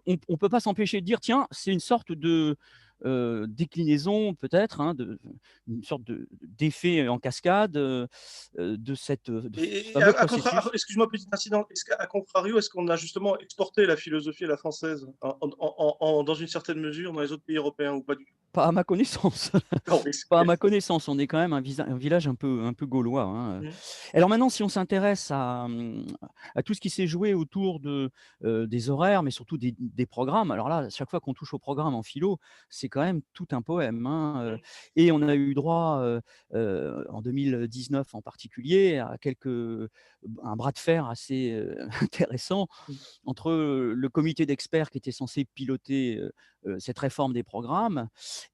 ne peut pas s'empêcher de dire, tiens, c'est une sorte de déclinaison peut-être, hein, une sorte d'effet en cascade de ce Et fameux processus. excuse-moi, petit incident, est-ce qu'à contrario, est-ce qu'on a justement exporté la philosophie à la française dans une certaine mesure dans les autres pays européens ou pas du tout? Pas à ma connaissance. Non, oui, Pas à ma connaissance, on est quand même un village un peu gaulois, hein. Mmh. Alors maintenant, si on s'intéresse à tout ce qui s'est joué autour des horaires, mais surtout des programmes, alors là, chaque fois qu'on touche au programme en philo, c'est quand même tout un poème, hein, Mmh. et on a eu droit, en 2019 en particulier, à un bras de fer assez, intéressant Mmh. entre le comité d'experts qui était censé piloter cette réforme des programmes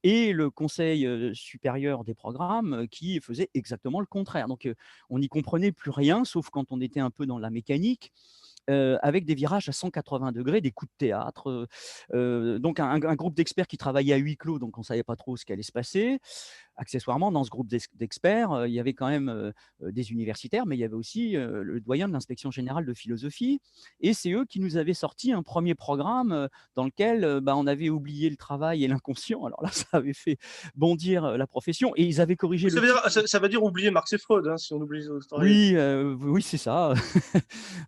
et le conseil supérieur des programmes qui faisait exactement le contraire. Donc on n'y comprenait plus rien, sauf quand on était un peu dans la mécanique. Avec des virages à 180 degrés, des coups de théâtre, donc un groupe d'experts qui travaillait à huis clos, donc on ne savait pas trop ce qui allait se passer. Accessoirement, dans ce groupe d'experts, il y avait quand même des universitaires, mais il y avait aussi le doyen de l'inspection générale de philosophie, et c'est eux qui nous avaient sorti un premier programme dans lequel bah, on avait oublié le travail et l'inconscient. Alors là, ça avait fait bondir la profession, et ils avaient corrigé Oui, ça le veut dire, titre. ça veut dire oublier Marx et Freud, hein, si on oublie les historiens. Oui, oui, c'est ça.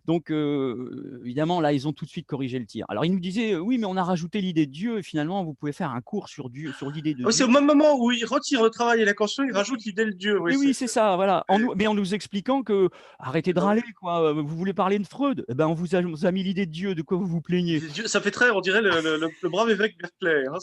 Donc évidemment, là, ils ont tout de suite corrigé le tir. Alors ils nous disaient: «Oui, mais on a rajouté l'idée de Dieu et finalement, vous pouvez faire un cours sur l'idée de Oui, c'est au Dieu». même moment où ils retirent travail et la conscience, il rajoute l'idée de Dieu. Oui, Mais oui, c'est ça, voilà. Mais en nous expliquant que arrêtez de non, râler, quoi. Vous voulez parler de Freud? Eh ben, on vous a mis l'idée de Dieu. De quoi vous vous plaignez? Dieu, ça fait très, on dirait le brave évêque Berkeley. Hein,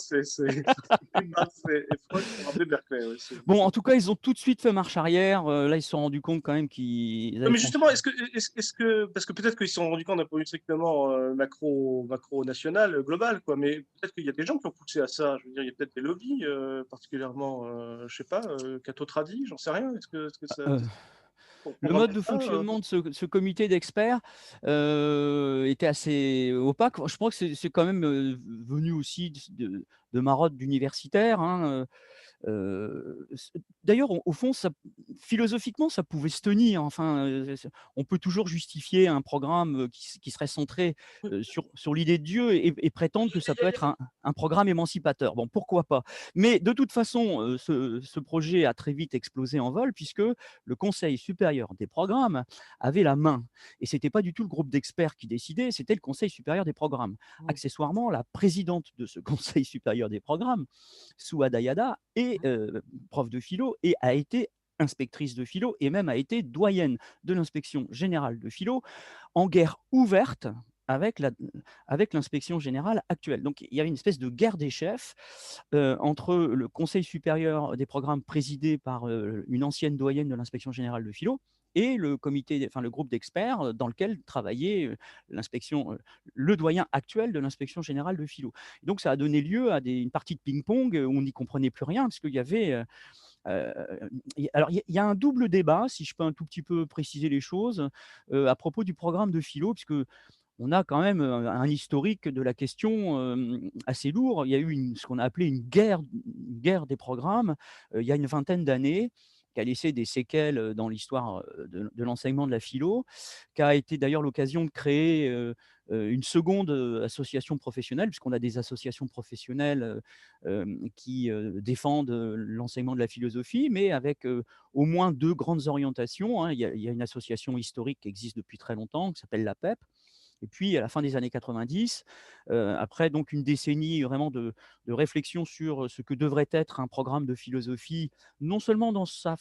Marx et Freud pour rappeler Berkeley. Oui, Bon, en tout cas, ils ont tout de suite fait marche arrière. Là, ils se sont rendus compte quand même qu'ils non, avaient mais justement, franchi. est-ce que, parce que peut-être qu'ils se sont rendus compte d'un point de vue strictement macro-national, global, quoi, mais peut-être qu'il y a des gens qui ont poussé à ça. Je veux dire, il y a peut-être des lobbies, particulièrement, je sais pas, Cato Tradi, j'en sais rien. Est-ce que ça, Euh, pour Le mode ramener de ça, fonctionnement de ce comité d'experts était assez opaque. Je crois que c'est quand même venu aussi de marottes d'universitaires, hein. D'ailleurs, au fond, philosophiquement, ça pouvait se tenir. Enfin, on peut toujours justifier un programme qui serait centré sur l'idée de Dieu et prétendre que ça peut être un programme émancipateur. Bon, pourquoi pas? Mais de toute façon, ce projet a très vite explosé en vol puisque le Conseil supérieur des programmes avait la main. Et ce n'était pas du tout le groupe d'experts qui décidait, c'était le Conseil supérieur des programmes. Accessoirement, la présidente de ce Conseil supérieur des programmes, Souada Yada, est prof de philo et a été inspectrice de philo et même a été doyenne de l'inspection générale de philo en guerre ouverte avec l'inspection générale actuelle. Donc il y avait une espèce de guerre des chefs entre le Conseil supérieur des programmes présidé par une ancienne doyenne de l'inspection générale de philo et le comité, enfin le groupe d'experts dans lequel travaillait l'inspection, le doyen actuel de l'inspection générale de philo. Et donc ça a donné lieu à une partie de ping-pong où on n'y comprenait plus rien parce qu'il y avait euh, alors, il y a un double débat, si je peux un tout petit peu préciser les choses, à propos du programme de philo, puisque on a quand même un historique de la question assez lourd. Il y a eu ce qu'on a appelé une guerre des programmes il y a une vingtaine d'années, qui a laissé des séquelles dans l'histoire de l'enseignement de la philo, qui a été d'ailleurs l'occasion de créer une seconde association professionnelle, puisqu'on a des associations professionnelles qui défendent l'enseignement de la philosophie, mais avec au moins deux grandes orientations, hein. Il y a une association historique qui existe depuis très longtemps, qui s'appelle la PEP, et puis, à la fin des années 90, après donc une décennie vraiment de réflexion sur ce que devrait être un programme de philosophie, non seulement dans sa...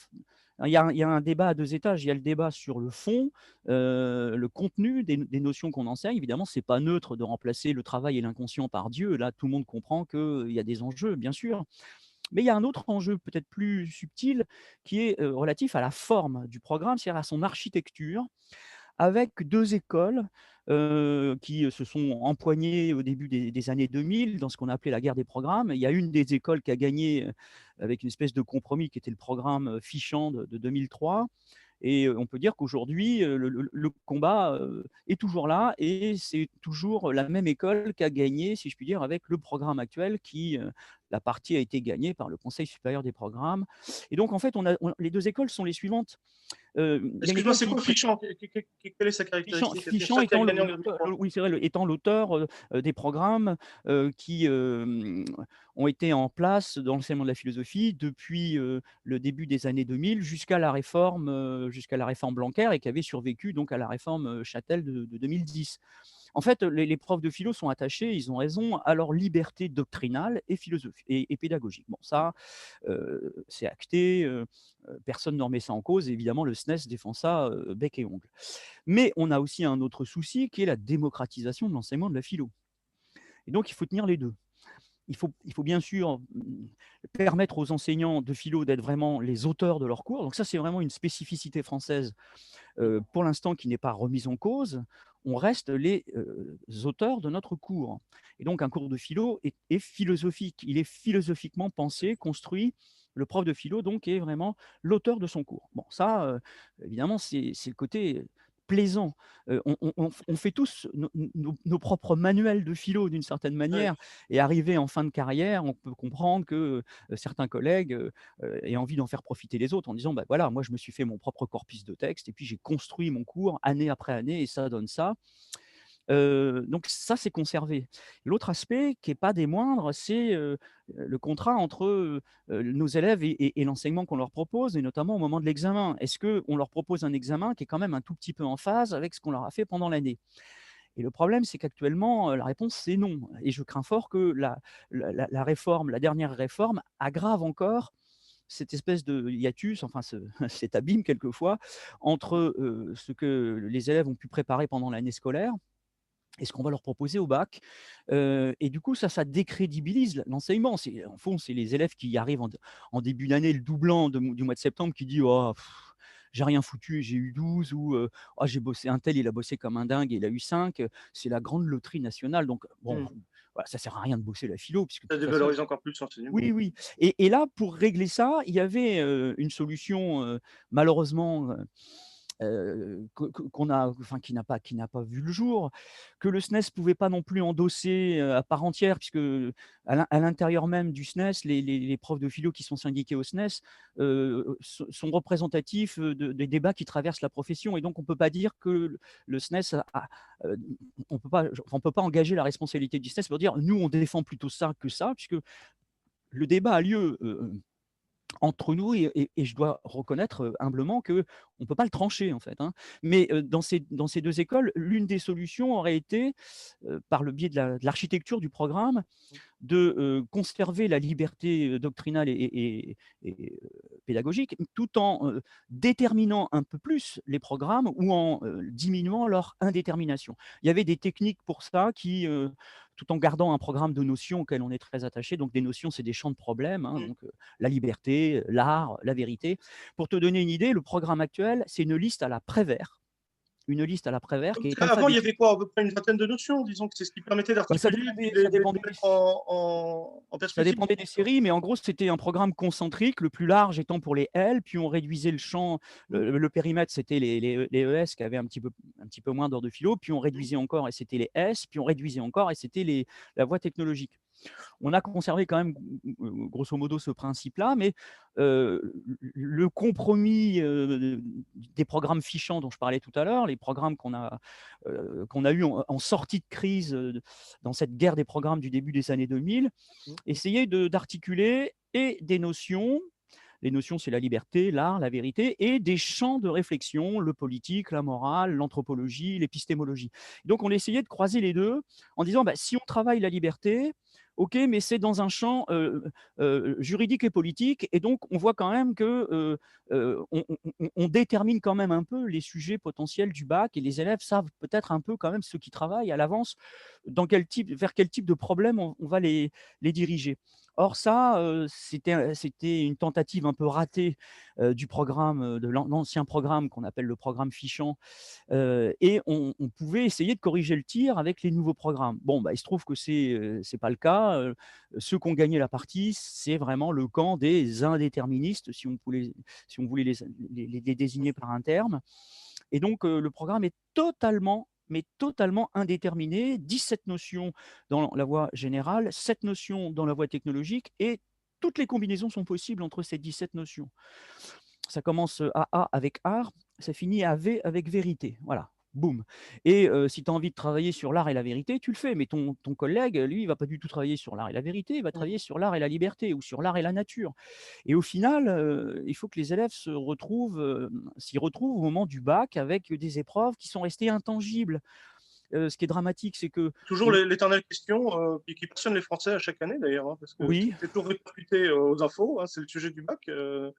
Il y a un débat à deux étages. Il y a le débat sur le fond, le contenu des notions qu'on enseigne. Évidemment, ce n'est pas neutre de remplacer le travail et l'inconscient par Dieu. Là, tout le monde comprend qu'il y a des enjeux, bien sûr. Mais il y a un autre enjeu peut-être plus subtil qui est relatif à la forme du programme, c'est-à-dire à son architecture, avec deux écoles qui se sont empoignées au début des années 2000 dans ce qu'on a appelé la guerre des programmes. Il y a une des écoles qui a gagné avec une espèce de compromis qui était le programme Fichand de 2003. Et on peut dire qu'aujourd'hui, le combat est toujours là et c'est toujours la même école qui a gagné, si je puis dire, avec le programme actuel qui, la partie a été gagnée par le Conseil supérieur des programmes. Et donc, en fait, les deux écoles sont les suivantes. Il y a une excuse-moi, école c'est qui quoi Fichon? Quelle est sa caractéristique? C'est Fichant ça qui a étant gagné en 2003. oui, c'est vrai, étant l'auteur des programmes qui ont été en place dans l'enseignement de la philosophie depuis le début des années 2000 jusqu'à la réforme Blanquer et qui avait survécu donc à la réforme Châtel de 2010. En fait, les profs de philo sont attachés, ils ont raison, à leur liberté doctrinale et philosophique et pédagogique. Bon, ça, c'est acté, personne ne remet ça en cause. Évidemment, le SNES défend ça bec et ongle. Mais on a aussi un autre souci qui est la démocratisation de l'enseignement de la philo. Et donc, il faut tenir les deux. Il faut bien sûr permettre aux enseignants de philo d'être vraiment les auteurs de leurs cours. Donc ça, c'est vraiment une spécificité française pour l'instant qui n'est pas remise en cause. On reste les auteurs de notre cours. Et donc, un cours de philo est philosophique. Il est philosophiquement pensé, construit. Le prof de philo, donc, est vraiment l'auteur de son cours. Bon, ça, évidemment, c'est le côté plaisant. On fait tous nos propres manuels de philo d'une certaine Ouais. manière, et arrivé en fin de carrière, on peut comprendre que certains collègues aient envie d'en faire profiter les autres en disant, bah voilà, moi je me suis fait mon propre corpus de texte et puis j'ai construit mon cours année après année et ça donne ça. Donc ça, c'est conservé. L'autre aspect, qui est pas des moindres, c'est le contrat entre nos élèves et l'enseignement qu'on leur propose, et notamment au moment de l'examen. Est-ce qu'on leur propose un examen qui est quand même un tout petit peu en phase avec ce qu'on leur a fait pendant l'année? Et le problème, c'est qu'actuellement, la réponse, c'est non. Et je crains fort que la réforme, la dernière réforme, aggrave encore cette espèce de hiatus, enfin cet abîme quelquefois, entre ce que les élèves ont pu préparer pendant l'année scolaire et ce qu'on va leur proposer au bac. Et du coup, ça décrédibilise l'enseignement. En fond, c'est les élèves qui arrivent en début d'année, le doublant du mois de septembre, qui dit oh, j'ai rien foutu, j'ai eu 12, ou oh, j'ai bossé, un tel, il a bossé comme un dingue et il a eu 5. C'est la grande loterie nationale. Donc, bon, Mmh. voilà, ça sert à rien de bosser la philo, puisque de Ça toute façon, dévalorise encore plus l'enseignement. oui, oui. Et là, pour régler ça, il y avait une solution, malheureusement, qu'on a, enfin, qui n'a pas vu le jour, que le SNES pouvait pas non plus endosser à part entière, puisque à l'intérieur même du SNES, les profs de philo qui sont syndiqués au SNES sont représentatifs des débats qui traversent la profession. Et donc, on peut pas dire que le SNES euh, on peut pas engager la responsabilité du SNES pour dire nous on défend plutôt ça que ça, puisque le débat a lieu entre nous, et je dois reconnaître humblement qu'on ne peut pas le trancher, en fait, hein. Mais dans ces 2 écoles, l'une des solutions aurait été, par le biais de l'architecture du programme, de conserver la liberté doctrinale et pédagogique, tout en déterminant un peu plus les programmes, ou en diminuant leur indétermination. Il y avait des techniques pour ça qui, tout en gardant un programme de notions auquel on est très attaché, donc des notions, c'est des champs de problèmes, hein, Mmh. donc la liberté, l'art, la vérité. Pour te donner une idée, le programme actuel, c'est une liste à la Prévert qui est Avant, il y alphabétique. avait quoi? À peu près une vingtaine de notions, disons que c'est ce qui permettait Bah, ça d'articuler et puis dépendait de ça les dépendait des mettre en Ça perspective. dépendait des séries, mais en gros, c'était un programme concentrique, le plus large étant pour les L, puis on réduisait le champ, Mmh. le périmètre, c'était les ES qui avaient un petit peu moins d'heures de philo, puis on Mmh. réduisait encore et c'était les S, puis on réduisait encore et c'était la voie technologique. On a conservé quand même, grosso modo, ce principe-là, mais le compromis des programmes fichants dont je parlais tout à l'heure, les programmes qu'on a eu en sortie de crise, dans cette guerre des programmes du début des années 2000, Mmh. essayer d'articuler et des notions. Les notions, c'est la liberté, l'art, la vérité, et des champs de réflexion, le politique, la morale, l'anthropologie, l'épistémologie. Donc, on essayait de croiser les deux en disant, bah, si on travaille la liberté, ok, mais c'est dans un champ juridique et politique, et donc on voit quand même que on détermine quand même un peu les sujets potentiels du bac, et les élèves savent peut-être un peu quand même, ceux qui travaillent à l'avance, vers quel type de problème on va les diriger. Or ça, c'était une tentative un peu ratée du programme, de l'ancien programme qu'on appelle le programme Fichant, et on pouvait essayer de corriger le tir avec les nouveaux programmes. Bon, bah, il se trouve que c'est pas le cas. Ceux qui ont gagné la partie, c'est vraiment le camp des indéterministes, si on voulait les désigner par un terme. Et donc, le programme est totalement, mais totalement indéterminé. 17 notions dans la voie générale, 7 notions dans la voie technologique, et toutes les combinaisons sont possibles entre ces 17 notions. Ça commence à A avec art, ça finit à V avec vérité. Voilà, boum. Et si tu as envie de travailler sur l'art et la vérité, tu le fais. Mais ton collègue, lui, il va pas du tout travailler sur l'art et la vérité, il va Mmh. travailler sur l'art et la liberté, ou sur l'art et la nature. Et au final, il faut que les élèves s'y retrouvent au moment du bac, avec des épreuves qui sont restées intangibles. Ce qui est dramatique, c'est que Toujours on l'éternelle question qui passionne les Français à chaque année d'ailleurs, hein, parce que oui, c'est toujours répercuté aux infos, hein, c'est le sujet du bac. Euh,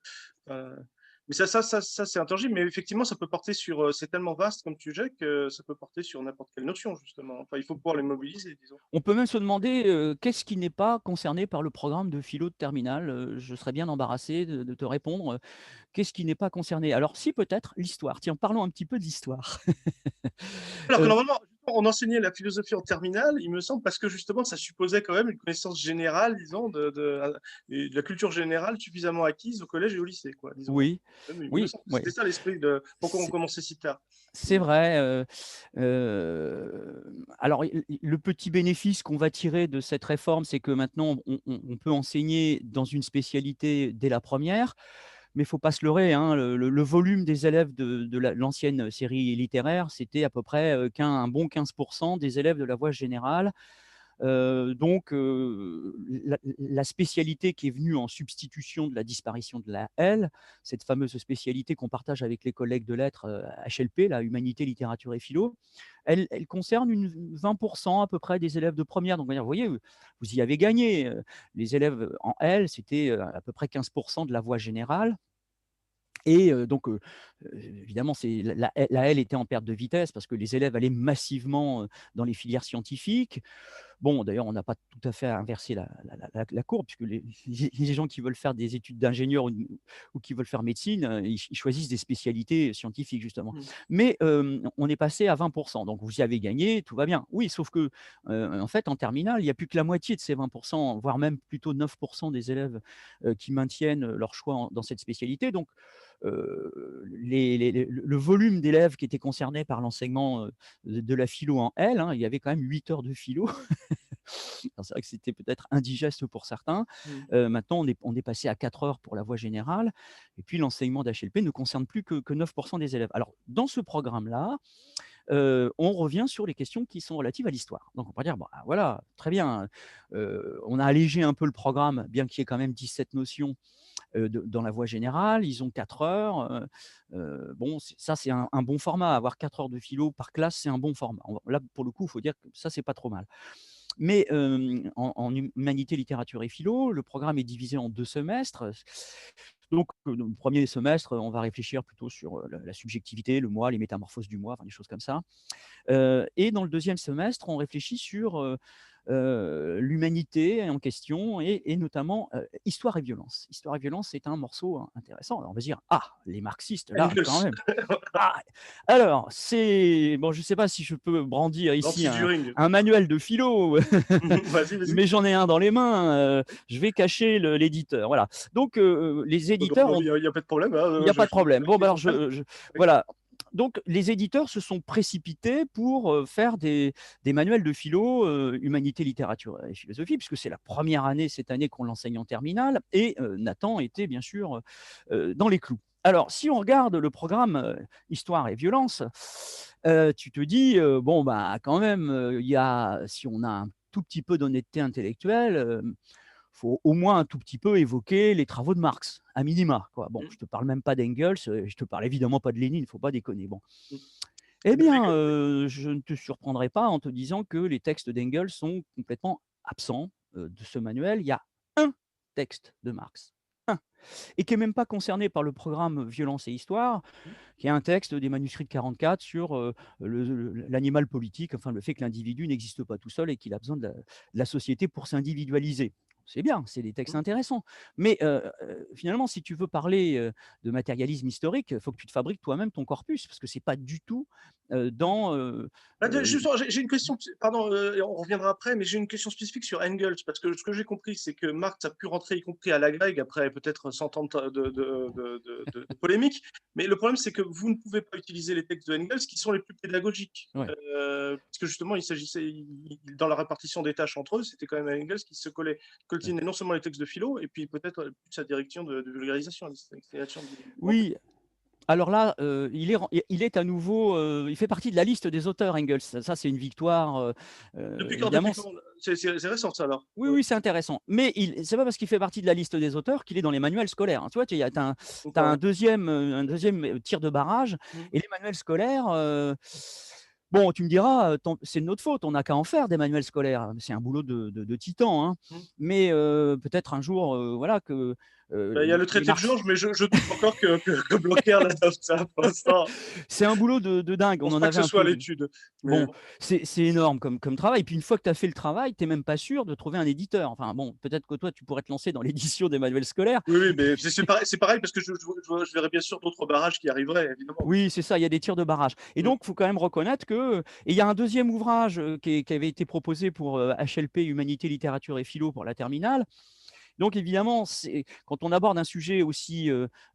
mais ça c'est intangible, mais effectivement, ça peut porter sur. C'est tellement vaste comme sujet que ça peut porter sur n'importe quelle notion, justement. Enfin, il faut pouvoir les mobiliser, disons. on peut même se demander, qu'est-ce qui n'est pas concerné par le programme de philo de terminale? Je serais bien embarrassé de te répondre, qu'est-ce qui n'est pas concerné? Alors si, peut-être l'histoire. Tiens, parlons un petit peu d'histoire. Alors que Heu, normalement, on enseignait la philosophie en terminale, il me semble, parce que justement, ça supposait quand même une connaissance générale, disons, de la culture générale suffisamment acquise au collège et au lycée, quoi, disons. oui, Il me oui, semble que oui, c'était ça l'esprit de pourquoi on c'est commençait si tard. c'est vrai, alors le petit bénéfice qu'on va tirer de cette réforme, c'est que maintenant on peut enseigner dans une spécialité dès la première. Mais il ne faut pas se leurrer, hein, le volume des élèves de l'ancienne série littéraire, c'était à peu près, un bon 15 des élèves de la voie générale. Donc, la spécialité qui est venue en substitution de la disparition de la L, cette fameuse spécialité qu'on partage avec les collègues de lettres HLP, la Humanité, Littérature et Philo, elle concerne 20% à peu près des élèves de première. Donc, vous voyez, vous y avez gagné. Les élèves en L, c'était à peu près 15% de la voie générale. Et donc, évidemment, la L était en perte de vitesse parce que les élèves allaient massivement dans les filières scientifiques. Bon, d'ailleurs, on n'a pas tout à fait inversé la courbe, puisque les gens qui veulent faire des études d'ingénieur ou qui veulent faire médecine, ils choisissent des spécialités scientifiques, justement. Mmh. Mais on est passé à 20%, donc vous y avez gagné, tout va bien. Oui, sauf que, en fait, en terminale, il n'y a plus que la moitié de ces 20%, voire même plutôt 9% des élèves qui maintiennent leur choix dans cette spécialité. Donc, le volume d'élèves qui étaient concernés par l'enseignement de la philo en L, hein, il y avait quand même 8 heures de philo. Alors, c'est vrai que c'était peut-être indigeste pour certains. Mmh. Maintenant, on est passé à 4 heures pour la voie générale. Et puis, l'enseignement d'HLP ne concerne plus que 9% des élèves. Alors, dans ce programme-là, on revient sur les questions qui sont relatives à l'histoire. Donc, on pourrait dire, bah, voilà, très bien, on a allégé un peu le programme, bien qu'il y ait quand même 17 notions dans la voie générale. Ils ont 4 heures. Bon, ça, c'est un bon format. Avoir 4 heures de philo par classe, c'est un bon format. Là, pour le coup, il faut dire que ça, c'est pas trop mal. Mais en humanité, littérature et philo, le programme est divisé en 2 semestres. Donc, dans le premier semestre, on va réfléchir plutôt sur la subjectivité, le moi, les métamorphoses du moi, enfin, des choses comme ça. Et dans le deuxième semestre, on réfléchit sur l'humanité en question et notamment histoire et violence. Histoire et violence, c'est un morceau intéressant. Alors, on va se dire, ah, les marxistes, là, quand Engels, même. Ah, alors, c'est. Bon, je ne sais pas si je peux brandir ici l'anti-Düring. un manuel de philo, Vas-y, vas-y. mais j'en ai un dans les mains. Je vais cacher l'éditeur. Voilà. Donc, les Non, éditeurs non, ont. il y a pas de problème, hein, Il n'y a pas de problème. Bon, ben alors, vas-y. voilà. Donc, les éditeurs se sont précipités pour faire des manuels de philo, humanité, littérature et philosophie, puisque c'est la première année cette année qu'on l'enseigne en terminale. Et Nathan était bien sûr dans les clous. Alors, si on regarde le programme Histoire et violence, tu te dis, bon, bah, quand même, si on a un tout petit peu d'honnêteté intellectuelle, faut au moins un tout petit peu évoquer les travaux de Marx, à minima, quoi. Bon, Mmh, je te parle même pas d'Engels, je te parle évidemment pas de Lénine, il faut pas déconner. Bon. mmh. Eh Mais bien, je ne te surprendrai pas en te disant que les textes d'Engels sont complètement absents de ce manuel. Il y a un texte de Marx, un, et qui est même pas concerné par le programme Violence et Histoire, qui est un texte des manuscrits de 44 sur l'animal politique, enfin le fait que l'individu n'existe pas tout seul et qu'il a besoin de la société pour s'individualiser. C'est bien, c'est des textes mmh. intéressants. Mais finalement, si tu veux parler de matérialisme historique, il faut que tu te fabriques toi-même ton corpus, parce que c'est pas du tout dans. Ah, Euh, justement, j'ai une question, pardon, et on reviendra après, mais j'ai une question spécifique sur Engels, parce que ce que j'ai compris, c'est que Marx a pu rentrer, y compris à la grecque, après peut-être 100 ans de polémique, mais le problème, c'est que vous ne pouvez pas utiliser les textes de Engels qui sont les plus pédagogiques, ouais. parce que justement, dans la répartition des tâches entre eux, c'était quand même Engels qui coltinait non seulement les textes de philo, et puis peut-être plus sa direction de vulgarisation, du grand. Oui, alors là, il est à nouveau, il fait partie de la liste des auteurs Engels. Ça, c'est une victoire. Depuis Évidemment, quand? C'est récent, ça, alors? oui, oui, c'est intéressant. Mais c'est pas parce qu'il fait partie de la liste des auteurs qu'il est dans les manuels scolaires, hein. Tu vois, tu as D'accord, ouais. un deuxième tir de barrage. Mmh. Et les manuels scolaires, bon, tu me diras, c'est de notre faute, on n'a qu'à en faire des manuels scolaires. C'est un boulot de titan, hein. Mmh. Mais peut-être un jour, voilà, que Bah, il y a le les traité de Marx. Georges, mais je doute encore que Blocher l'adopte, ça, pour l'instant. C'est un boulot de Je dingue. On pense en pas que avait ce un soit à peu. l'étude. Mais Bon, bon. c'est énorme comme travail. Puis une fois que tu as fait le travail, tu es même pas sûr de trouver un éditeur. Enfin bon, peut-être que toi, tu pourrais te lancer dans l'édition des manuels scolaires. Oui, oui, mais c'est pareil parce que je verrais bien sûr d'autres barrages qui arriveraient, évidemment. Oui, c'est ça, il y a des tirs de barrage. Et Mmh. donc, il faut quand même reconnaître que. Et il y a un deuxième ouvrage qui avait été proposé pour HLP, Humanité, Littérature et Philo pour la terminale. Donc, évidemment, quand on aborde un sujet aussi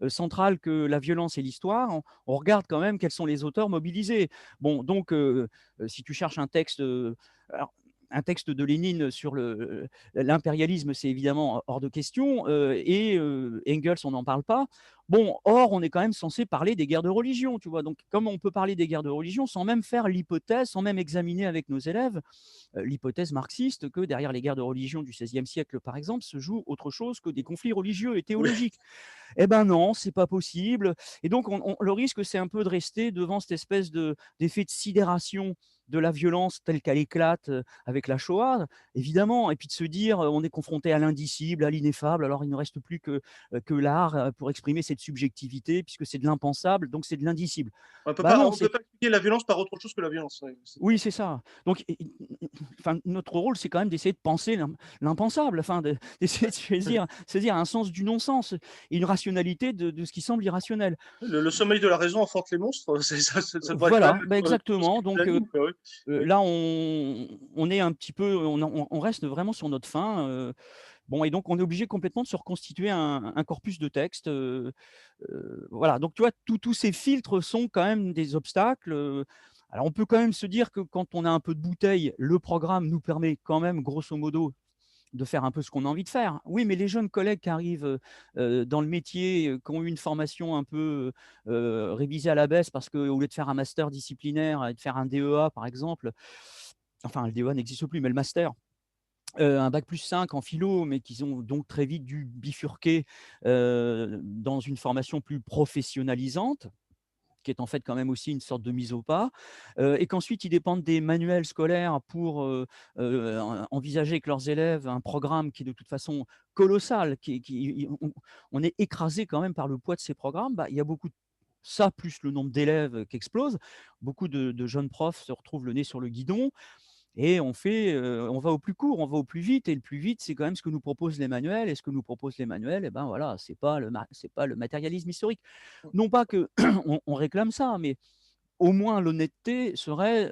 central que la violence et l'histoire, on regarde quand même quels sont les auteurs mobilisés. Bon, donc, si tu cherches un texte. Alors, un texte de Lénine sur l'impérialisme, c'est évidemment hors de question. Et Engels, on n'en parle pas. Bon, or, on est quand même censé parler des guerres de religion, tu vois? Donc, comment on peut parler des guerres de religion sans même faire l'hypothèse, sans même examiner avec nos élèves l'hypothèse marxiste que derrière les guerres de religion du XVIe siècle, par exemple, se joue autre chose que des conflits religieux et Oui. théologiques. Eh ben non, c'est pas possible. Et donc, le risque, c'est un peu de rester devant cette espèce d'effet de sidération de la violence telle qu'elle éclate avec la Shoah, évidemment, et puis de se dire, on est confronté à l'indicible, à l'ineffable, alors il ne reste plus que l'art pour exprimer cette subjectivité, puisque c'est de l'impensable, donc c'est de l'indicible. Bah non, On peut pas expliquer la violence par autre chose que la violence. Ouais, oui, c'est ça. Donc, enfin, notre rôle, c'est quand même d'essayer de penser l'impensable, enfin, d'essayer de saisir un sens du non-sens et une rationalité de ce qui semble irrationnel. le sommeil de la raison enfante les monstres. Ça devrait quand même Voilà, bah, être tout ce qui exactement. nous Donc, anime, quoi, oui. Oui. là, on est un petit peu, on reste vraiment sur notre faim. Bon, et donc on est obligé complètement de se reconstituer un corpus de textes. Voilà, donc tu vois, tous ces filtres sont quand même des obstacles. Alors on peut quand même se dire que quand on a un peu de bouteille, le programme nous permet quand même, grosso modo, de faire un peu ce qu'on a envie de faire. Oui, mais les jeunes collègues qui arrivent, dans le métier, qui ont eu une formation un peu, révisée à la baisse parce qu'au lieu de faire un master disciplinaire et de faire un DEA par exemple, enfin le DEA n'existe plus, mais le master, un bac+5 en philo, mais qu'ils ont donc très vite dû bifurquer, dans une formation plus professionnalisante, qui est en fait quand même aussi une sorte de mise au pas, et qu'ensuite ils dépendent des manuels scolaires pour, envisager avec leurs élèves un programme qui est de toute façon colossal, qui on est écrasé quand même par le poids de ces programmes. Bah, il y a beaucoup de ça, plus le nombre d'élèves qui explose. Beaucoup de jeunes profs se retrouvent le nez sur le guidon et on va au plus court, on va au plus vite, et le plus vite, c'est quand même ce que nous proposent les manuels, et ce que nous proposent les manuels, et ben, voilà, c'est pas le matérialisme historique. Non pas que on réclame ça, mais au moins l'honnêteté serait,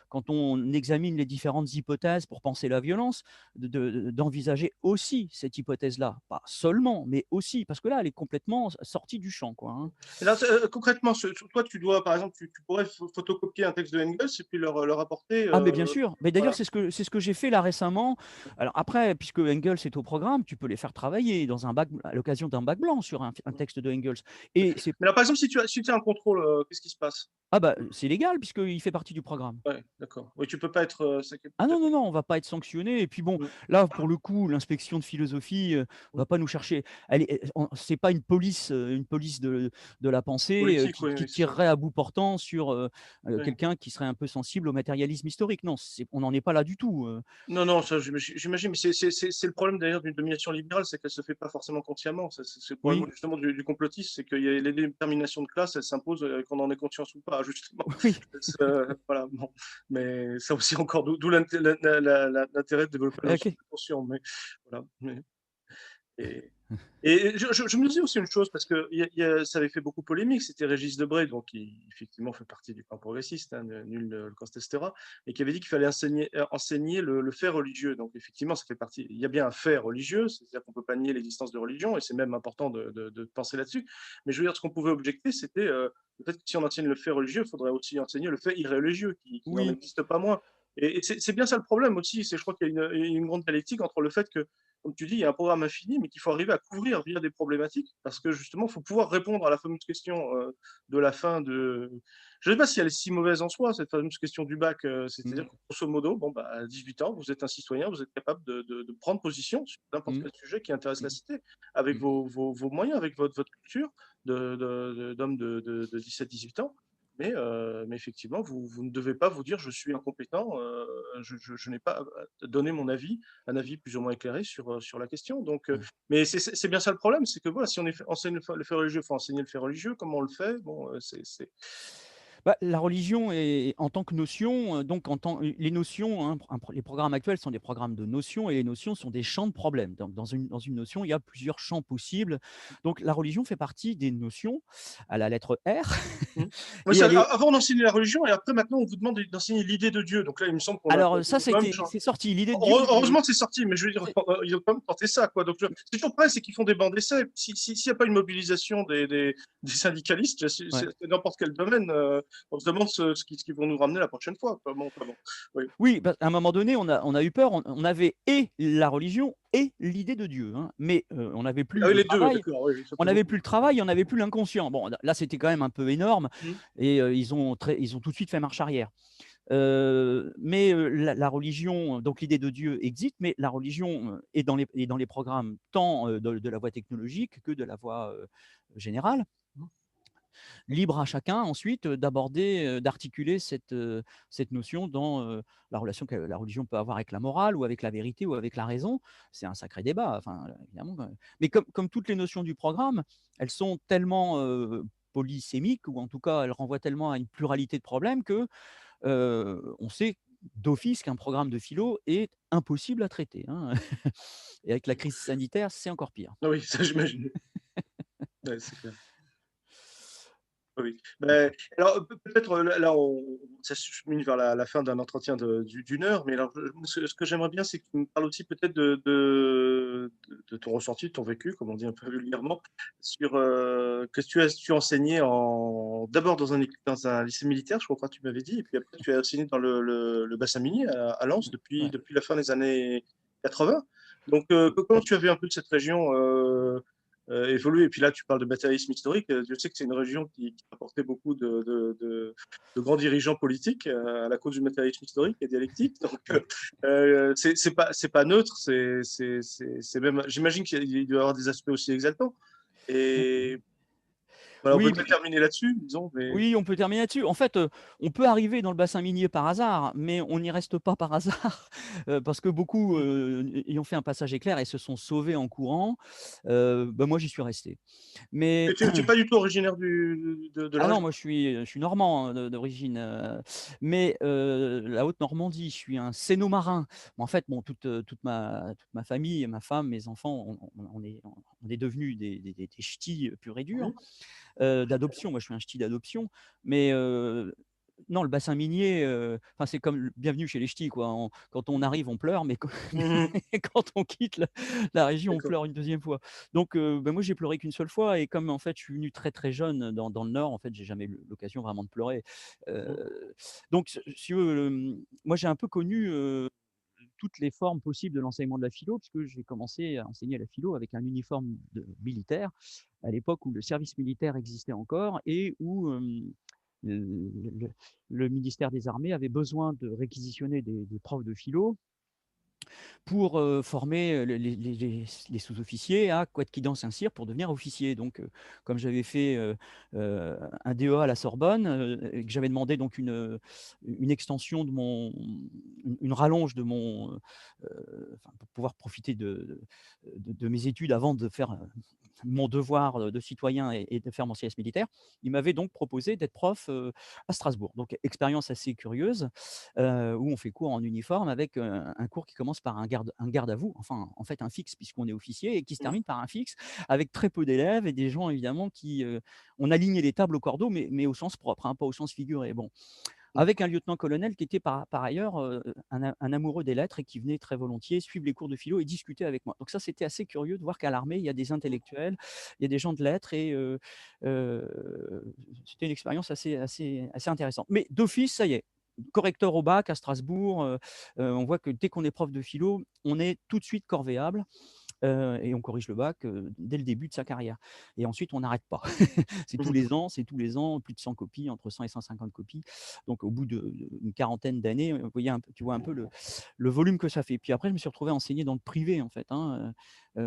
quand on examine les différentes hypothèses pour penser la violence, d'envisager aussi cette hypothèse-là. Pas seulement, mais aussi, parce que là, elle est complètement sortie du champ, quoi, hein. Et là, concrètement, toi, tu dois, par exemple, tu pourrais photocopier un texte de Engels et puis leur apporter. Ah mais bien sûr, mais d'ailleurs Voilà. c'est ce que j'ai fait là récemment. Alors après, puisque Engels est au programme, tu peux les faire travailler dans un bac à l'occasion d'un bac blanc sur un texte de Engels, et c'est Mais là, par exemple, si tu as un contrôle, qu'est-ce qui se passe? ah bah, c'est légal puisqu'il fait partie du programme. Ouais, d'accord. Oui, tu peux pas être. Ah non, non, D'accord. non, on va pas être sanctionné, et puis bon, Mm, là, pour le coup, l'inspection de philosophie, mm. va pas nous chercher. Elle est c'est pas une police de la pensée, Politique, qui oui, qui oui, c'est ça. tirerait à bout portant sur, Oui. quelqu'un qui serait un peu sensible au matérialisme historique. Non, on n'en est pas là du tout. Non, non, ça, j'imagine, mais c'est le problème d'ailleurs d'une domination libérale, c'est qu'elle se fait pas forcément consciemment. C'est le problème Oui, justement du complotisme, c'est qu'il y a les déterminations de classe, elles s'imposent qu'on en ait conscience ou pas, justement. oui. Voilà, bon. Mais ça aussi encore, d'où l'intérêt de développer la notion OK. de conscient. Mais voilà. Et, et je me disais aussi une chose, parce que ça avait fait beaucoup polémique, c'était Régis Debray, donc qui effectivement fait partie du camp progressiste, hein, nul ne le contestera, et qui avait dit qu'il fallait enseigner le fait religieux. Donc effectivement, ça fait partie. Il y a bien un fait religieux, c'est-à-dire qu'on ne peut pas nier l'existence de religion, et c'est même important de penser là-dessus. Mais je veux dire, ce qu'on pouvait objecter, c'était le fait que si on enseigne le fait religieux, il faudrait aussi enseigner le fait irréligieux, qui n'en Oui. existe pas moins. Et c'est bien ça le problème aussi, je crois qu'il y a une grande dialectique entre le fait que, comme tu dis, il y a un programme infini, mais qu'il faut arriver à couvrir via des problématiques, parce que justement, il faut pouvoir répondre à la fameuse question de la fin de. Je ne sais pas si elle est si mauvaise en soi, cette fameuse question du bac, c'est-à-dire Mmh. que grosso modo, bon, bah, à 18 ans, vous êtes un citoyen, vous êtes capable de prendre position sur n'importe Mmh. quel sujet qui intéresse la Mmh. cité, avec Mmh. vos moyens, avec votre culture d'homme de 17-18 ans. Mais effectivement, vous ne devez pas vous dire je suis incompétent, je n'ai pas donné mon avis, un avis plus ou moins éclairé sur la question. Donc, Mmh. mais c'est bien ça le problème, c'est que voilà, si on enseigne le fait religieux, il faut enseigner le fait religieux. Comment on le fait? Bon, Bah, la religion est en tant que notion, donc les notions, hein, les programmes actuels sont des programmes de notions, et les notions sont des champs de problèmes. Donc dans une notion, il y a plusieurs champs possibles. Donc la religion fait partie des notions à la lettre R Mmh. Ouais, et elle est avant d'enseigner la religion, et après maintenant on vous demande d'enseigner l'idée de Dieu. Donc là, il me semble qu'on a alors ça, quand même c'est sorti, l'idée de Dieu, Heureusement que c'est sorti, mais je veux dire, c'est ils ont quand même tenté ça, quoi. Donc, c'est toujours pareil, c'est qu'ils font des bancs d'essai. S'il n'y a pas une mobilisation des syndicalistes, c'est ouais. n'importe quel domaine, on se demande ce qu'ils vont nous ramener la prochaine fois, quoi. Bon, enfin bon. Oui. Oui, bah, à un moment donné, on a eu peur, on avait et la religion et l'idée de Dieu, hein. Mais on n'avait plus Ah oui, le les 2, travail, d'accord, oui, ça on fait n'avait plus beaucoup. le travail, on n'avait plus l'inconscient. Bon, là, c'était quand même un peu énorme Mmh. et ils ont tout de suite fait marche arrière. Mais la religion, donc l'idée de Dieu existe, mais la religion est dans les programmes tant de la voie technologique que de la voie générale. Mmh. Libre à chacun ensuite d'aborder, d'articuler cette notion dans la relation que la religion peut avoir avec la morale ou avec la vérité ou avec la raison. C'est un sacré débat, enfin, évidemment, mais comme toutes les notions du programme, elles sont tellement polysémiques ou en tout cas, elles renvoient tellement à une pluralité de problèmes que, on sait d'office qu'un programme de philo est impossible à traiter, hein. Et avec la crise sanitaire, c'est encore pire. Ah oui, ça j'imagine. Ouais, c'est clair. Oui. Beh, alors peut-être, là on ça se chemine vers la fin d'un entretien d'une heure, mais alors ce que j'aimerais bien, c'est que tu me parles aussi peut-être de ton ressenti, de ton vécu, comme on dit un peu vulgairement, sur, que tu enseignais d'abord dans un lycée militaire, je crois que tu m'avais dit, et puis après tu as enseigné dans le bassin minier à Lens Ouais. depuis la fin des années 80. Donc, comment tu as vu un peu cette région, évoluer. Et puis là, tu parles de matérialisme historique. Je sais que c'est une région qui a apporté beaucoup de grands dirigeants politiques à la cause du matérialisme historique et dialectique. Donc, Ouais. c'est pas neutre. C'est même. J'imagine qu'il doit y avoir des aspects aussi exaltants. Et voilà, on peut Oui, peut-être mais terminer là-dessus, disons. Mais oui, on peut terminer là-dessus. En fait, on peut arriver dans le bassin minier par hasard, mais on n'y reste pas par hasard, parce que beaucoup, mmh. ayant fait un passage éclair et se sont sauvés en courant, bah, moi, j'y suis resté. Mais Et tu n'es pas du tout originaire de la ah non, région? moi, je suis normand, hein, d'origine, mais la Haute-Normandie, je suis un cénomarin. Mais en fait, bon, toute ma famille, ma femme, mes enfants, on est devenus des ch'tis purs et durs. Mhm. D'adoption. Moi, je suis un ch'ti d'adoption, mais non, le bassin minier, enfin, c'est comme le bienvenue chez les ch'tis, quoi. Quand on arrive, on pleure, mais quand Mhm. quand on quitte la région, on D'accord. pleure une deuxième fois. Donc bah, moi, j'ai pleuré qu'une seule fois et comme, en fait, je suis venu très, très jeune dans le Nord, en fait, j'ai jamais eu l'occasion vraiment de pleurer. Mhm. Donc si tu veux, moi, j'ai un peu connu, toutes les formes possibles de l'enseignement de la philo, puisque j'ai commencé à enseigner la philo avec un uniforme de militaire, à l'époque où le service militaire existait encore et où le, le- le ministère des Armées avait besoin de réquisitionner des profs de philo pour former les sous-officiers à quoi qu'ils dansent un cire pour devenir officier. Donc, comme j'avais fait un DEA à la Sorbonne, et que j'avais demandé donc une extension une rallonge de enfin, pour pouvoir profiter de mes études avant de faire mon devoir de citoyen et de faire mon service militaire, il m'avait donc proposé d'être prof à Strasbourg. Donc, expérience assez curieuse où on fait cours en uniforme avec un cours qui commence par un garde à vous, enfin, en fait, un fixe puisqu'on est officier et qui se Mhm. termine par un fixe avec très peu d'élèves et des gens évidemment qui on alignait les tables au cordeau, mais au sens propre, hein, pas au sens figuré. Bon, avec un lieutenant-colonel qui était par ailleurs un amoureux des lettres et qui venait très volontiers suivre les cours de philo et discuter avec moi. Donc ça, c'était assez curieux de voir qu'à l'armée, il y a des intellectuels, il y a des gens de lettres et euh, c'était une expérience assez intéressante. Mais d'office, ça y est, correcteur au bac à Strasbourg, on voit que dès qu'on est prof de philo, on est tout de suite corvéable. Et on corrige le bac, dès le début de sa carrière et ensuite on n'arrête pas. Mhm. C'est tous les ans, plus de 100 copies, entre 100 et 150 copies. Donc au bout d'une quarantaine d'années, tu vois un peu le volume que ça fait. Puis après, je me suis retrouvé à enseigner dans le privé en fait, hein,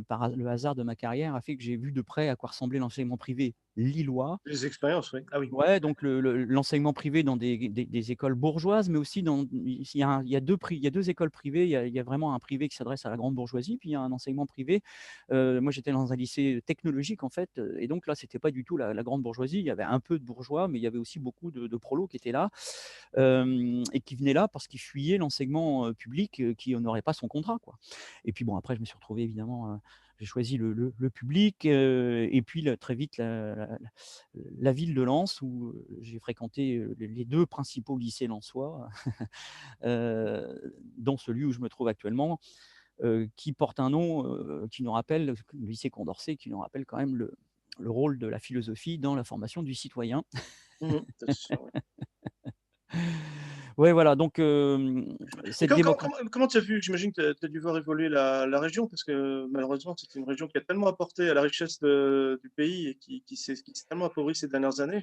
par le hasard de ma carrière a fait que j'ai vu de près à quoi ressemblait l'enseignement privé lillois. Les expériences, oui. Ah oui. Ouais, donc l'enseignement privé dans des écoles bourgeoises, mais aussi il y a 2 écoles privées. Il y a vraiment un privé qui s'adresse à la grande bourgeoisie, puis il y a un enseignement privé. Moi, j'étais dans un lycée technologique, en fait, et donc là, c'était pas du tout la grande bourgeoisie. Il y avait un peu de bourgeois, mais il y avait aussi beaucoup de prolos qui étaient là, et qui venaient là parce qu'ils fuyaient l'enseignement public, qui honorait pas son contrat, quoi. Et puis bon, après, je me suis retrouvé évidemment, j'ai choisi le public, et puis très vite la ville de Lens où j'ai fréquenté les 2 principaux lycées lensois, dont celui où je me trouve actuellement, qui porte un nom qui nous rappelle, le lycée Condorcet, qui nous rappelle quand même le rôle de la philosophie dans la formation du citoyen. Mhm. C'est sûr, ouais. Ouais, voilà, donc Et cette démocratie. comment tu as vu, j'imagine que tu as dû voir évoluer la région, parce que malheureusement, c'est une région qui a tellement apporté à la richesse du pays et qui s'est tellement appauvrie ces dernières années.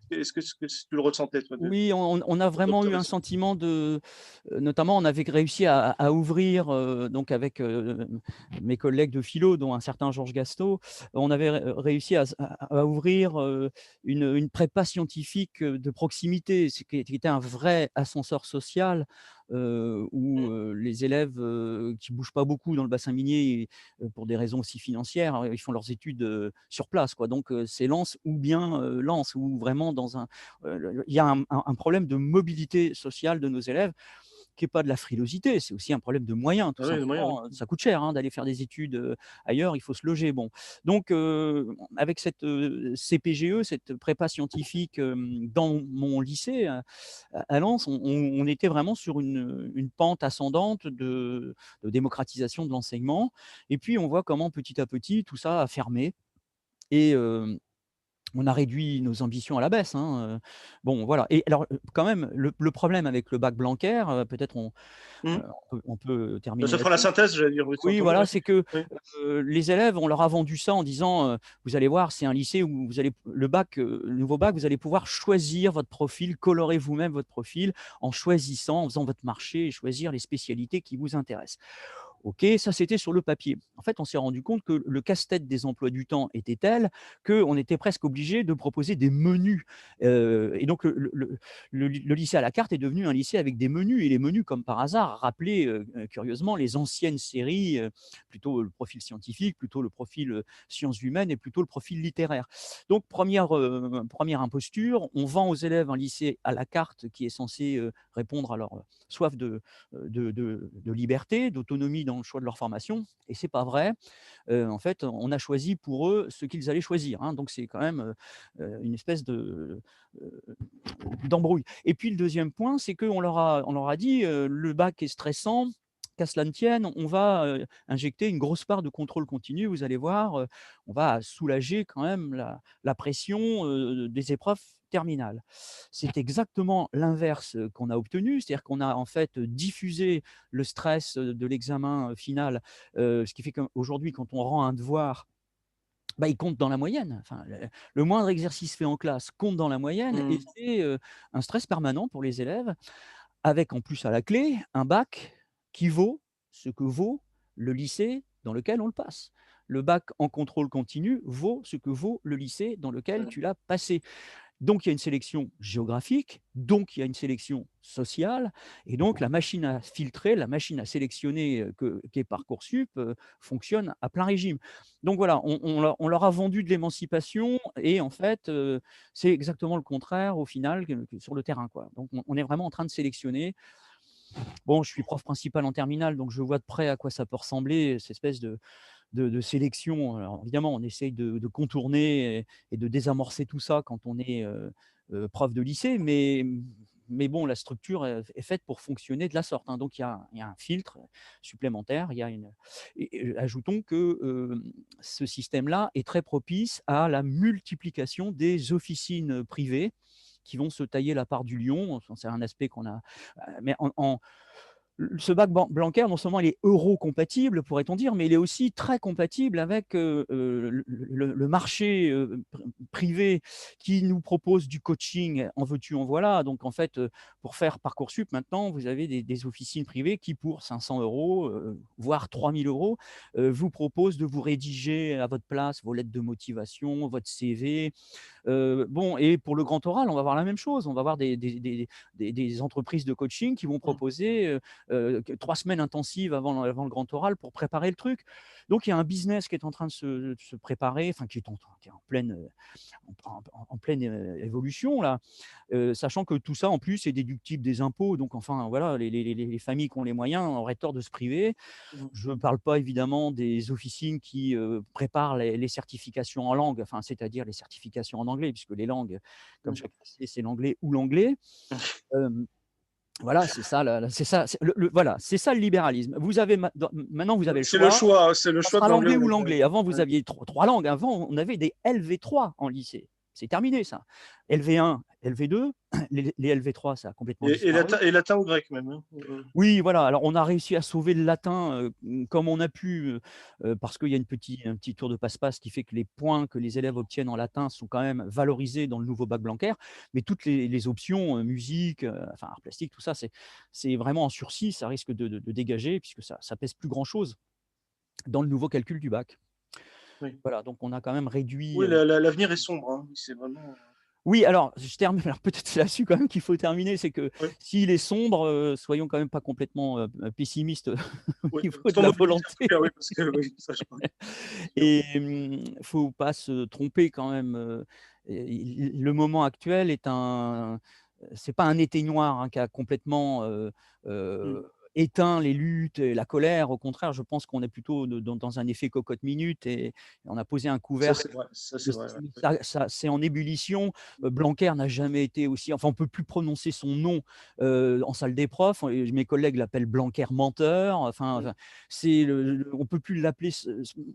Est-ce que tu le ressentais, toi, Oui, on a de ton vraiment eu un tourisme? sentiment de notamment, on avait réussi à ouvrir, donc avec, mes collègues de philo, dont un certain Georges Gastaud, on avait réussi à ouvrir, une prépa scientifique, de proximité, ce qui était un vrai ascenseur social, où, Mmh. les élèves, qui bougent pas beaucoup dans le bassin minier, pour des raisons aussi financières, ils font leurs études, sur place, quoi. Donc, c'est Lens ou bien, Lens, ou vraiment dans un il y a un problème de mobilité sociale de nos élèves qui est pas de la frilosité, c'est aussi un problème de moyens, tout Ah oui, les moyens, oui. simplement, ça coûte cher, hein, d'aller faire des études, ailleurs, il faut se loger. Bon, donc avec cette, CPGE, cette prépa scientifique, dans mon lycée, à Lens, on était vraiment sur une pente ascendante de démocratisation de l'enseignement, et puis on voit comment petit à petit tout ça a fermé, et on a réduit nos ambitions à la baisse, hein, bon, voilà. Et alors, quand même, le problème avec le bac Blanquer, peut-être Mmh. on peut Bah, terminer ça fera la là-dessus. synthèse, j'allais dire, oui, Oui, ton jeu, voilà, ouais. c'est que, Oui. les élèves, on leur a vendu ça en disant, «Vous allez voir, c'est un lycée où vous allez le nouveau bac, vous allez pouvoir choisir votre profil, colorer vous-même votre profil en choisissant, en faisant votre marché et choisir les spécialités qui vous intéressent». OK, ça c'était sur le papier. En fait, on s'est rendu compte que le casse-tête des emplois du temps était tel qu'on était presque obligé de proposer des menus, et donc le lycée à la carte est devenu un lycée avec des menus, et les menus, comme par hasard, rappelaient, curieusement les anciennes séries, plutôt le profil scientifique, plutôt le profil, sciences humaines, et plutôt le profil littéraire. Donc première imposture, on vend aux élèves un lycée à la carte qui est censé, répondre à leur, soif de liberté, d'autonomie dans le choix de leur formation, et c'est pas vrai. En fait, on a choisi pour eux ce qu'ils allaient choisir, hein, donc c'est quand même, une espèce heu, d'embrouille. Et puis le deuxième point, c'est qu'on leur a dit, «Le bac est stressant, qu'à cela ne tienne, on va, injecter une grosse part de contrôle continu. Vous allez voir, on va soulager quand même la pression, des épreuves terminales». C'est exactement l'inverse, qu'on a obtenu. C'est-à-dire qu'on a en fait diffusé le stress, de l'examen, final, ce qui fait qu'aujourd'hui, quand on rend un devoir, bah, il compte dans la moyenne. Enfin, le moindre exercice fait en classe compte dans la moyenne, et Mmh. c'est, un stress permanent pour les élèves, avec en plus à la clé un bac qui vaut ce que vaut le lycée dans lequel on le passe. Le bac en contrôle continu vaut ce que vaut le lycée dans lequel Ouais. tu l'as passé. Donc il y a une sélection géographique, donc il y a une sélection sociale, et donc la machine à filtrer, la machine à sélectionner, qu'est Parcoursup, fonctionne à plein régime. Donc voilà, on leur a vendu de l'émancipation, et en fait, c'est exactement le contraire au final que sur le terrain, quoi. Donc on est vraiment en train de sélectionner. Bon, je suis prof principal en terminale, donc je vois de près à quoi ça peut ressembler, cette espèce de sélection. Alors évidemment, on essaye de contourner et de désamorcer tout ça quand on est, prof de lycée, mais bon, la structure est faite pour fonctionner de la sorte, hein. Donc il y a un filtre supplémentaire, il y a une et ajoutons que, ce système-là est très propice à la multiplication des officines privées qui vont se tailler la part du lion. C'est un aspect qu'on a, mais ce bac Blanquer, non seulement il est euro-compatible, pourrait-on dire, mais il est aussi très compatible avec, le marché, privé, qui nous propose du coaching en veux-tu, en voilà. Donc en fait, pour faire Parcoursup maintenant, vous avez des officines privées qui, pour 500 €, voire 3 000 €, vous proposent de vous rédiger à votre place vos lettres de motivation, votre CV. Bon, et pour le grand oral, on va voir la même chose. On va voir des entreprises de coaching qui vont Mmh. proposer, 3 semaines intensives avant le grand oral pour préparer le truc. Donc il y a un business qui est en train de se préparer, enfin qui est en pleine, en pleine, évolution là, sachant que tout ça en plus est déductible des impôts. Donc enfin voilà, les familles qui ont les moyens auraient tort de se priver. Mmh. Je ne parle pas évidemment des officines qui, préparent les certifications en langue, enfin, c'est-à-dire les certifications en anglais, puisque les langues, comme Mmh. chacun sait, c'est l'anglais ou l'anglais. Hem, voilà, c'est ça c'est ça, voilà, c'est ça le libéralisme. Vous avez maintenant vous avez le choix, C'est le ça choix sera de l'anglais l'anglais ou ou l'anglais. l'anglais. Avant, vous Ouais. aviez 3 langues. Avant, on avait des LV3 en lycée. C'est terminé ça. LV1, LV2, les LV3, ça a complètement disparu. Et latin ou grec même, hein. Oui, voilà, alors on a réussi à sauver le latin, comme on a pu, parce qu'il y a un petit tour de passe-passe qui fait que les points que les élèves obtiennent en latin sont quand même valorisés dans le nouveau bac Blanquer. Mais toutes les options, musique, enfin arts plastiques, tout ça, c'est vraiment en sursis, ça risque de dégager puisque ça pèse plus grand chose dans le nouveau calcul du bac. Oui. Voilà, donc on a quand même réduit, Oui, l'avenir est sombre, hein. C'est vraiment, oui, alors je termine, alors peut-être c'est là-dessus quand même qu'il faut terminer, c'est que oui, s'il est sombre, soyons quand même pas complètement, pessimistes au oui, niveau de sans la mauvaise lutte en tout volonté. cas, oui, parce que oui, ça je pense, c'est sûr. Et faut pas se tromper quand même, et le moment actuel est c'est pas un éteignoir, hein, qui a complètement, Mmh. éteint les luttes et la colère. Au contraire, je pense qu'on est plutôt dans un effet cocotte minute et on a posé un couvercle. Ça c'est Le vrai, ouais, ouais. ça c'est en ébullition. Blanquer n'a jamais été aussi, enfin, on peut plus prononcer son nom, en salle des profs. Mes collègues l'appellent Blanquer menteur. Mmh. Enfin, c'est on peut plus l'appeler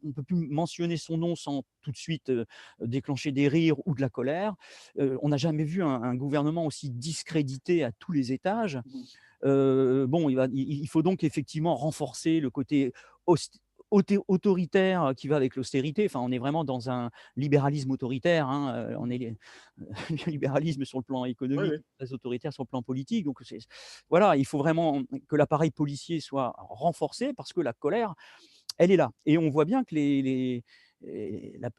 on peut plus mentionner son nom sans tout de suite, déclencher des rires ou de la colère. On n'a jamais vu un gouvernement aussi discrédité à tous les étages. Mmh. Bon, il faut donc effectivement renforcer le côté host autoritaire qui va avec l'austérité. Enfin, on est vraiment dans un libéralisme autoritaire, hein, on Mmh. est libéralisme sur le plan Oui, économique, oui. très autoritaire sur le plan politique. Donc voilà, il faut vraiment que l'appareil policier soit renforcé parce que la colère, elle est là. Et on voit bien que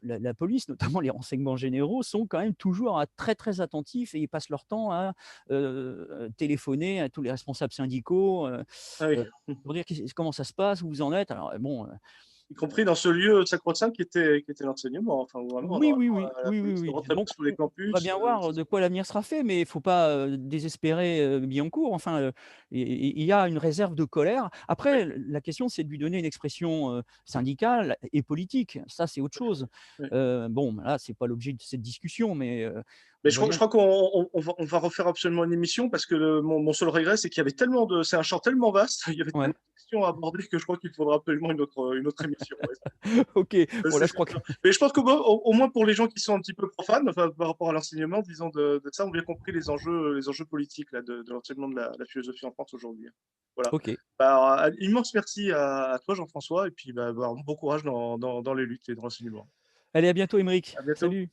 la police, notamment les renseignements généraux, sont quand même toujours très, très attentifs et ils passent leur temps à téléphoner à tous les responsables syndicaux, Ah oui. heu, pour dire: «Comment ça se passe? Où vous en êtes?» Alors bon, Y compris dans ce lieu sacro-saint qui était l'enseignement, enfin vraiment oui, oui, normalement, oui, la oui, oui, police ne oui. rentrait Donc pas sur les on va campus, bien voir ça de se quoi l'avenir sera fait, mais il ne faut pas, désespérer, Billancourt. Enfin, il y a une réserve de colère. oui, Après, la question, c'est de lui donner une expression, syndicale et politique. Ça, c'est autre oui, chose. oui. Bon, là, c'est pas l'objet de cette discussion, mais Mais on voit je bien. crois qu'on va refaire absolument une émission parce que mon seul regret, c'est qu'il y avait tellement de c'est un champ tellement vaste, il y avait Ouais, tellement de questions à aborder que je crois qu'il faudra absolument une autre émission, ouais. OK. Bon, C'est là, je crois c'est que sûr. Mais je pense qu'au moins pour les gens qui sont un petit peu profanes, enfin, par rapport à l'enseignement, disons de ça, ont bien compris les enjeux politiques là, de l'enseignement de la philosophie en France aujourd'hui, hein. Voilà. OK. Bah, immense merci à toi Jean-François et puis, bah, bon courage dans les luttes et dans l'enseignement. Allez, à bientôt, Aymeric. À bientôt. Salut.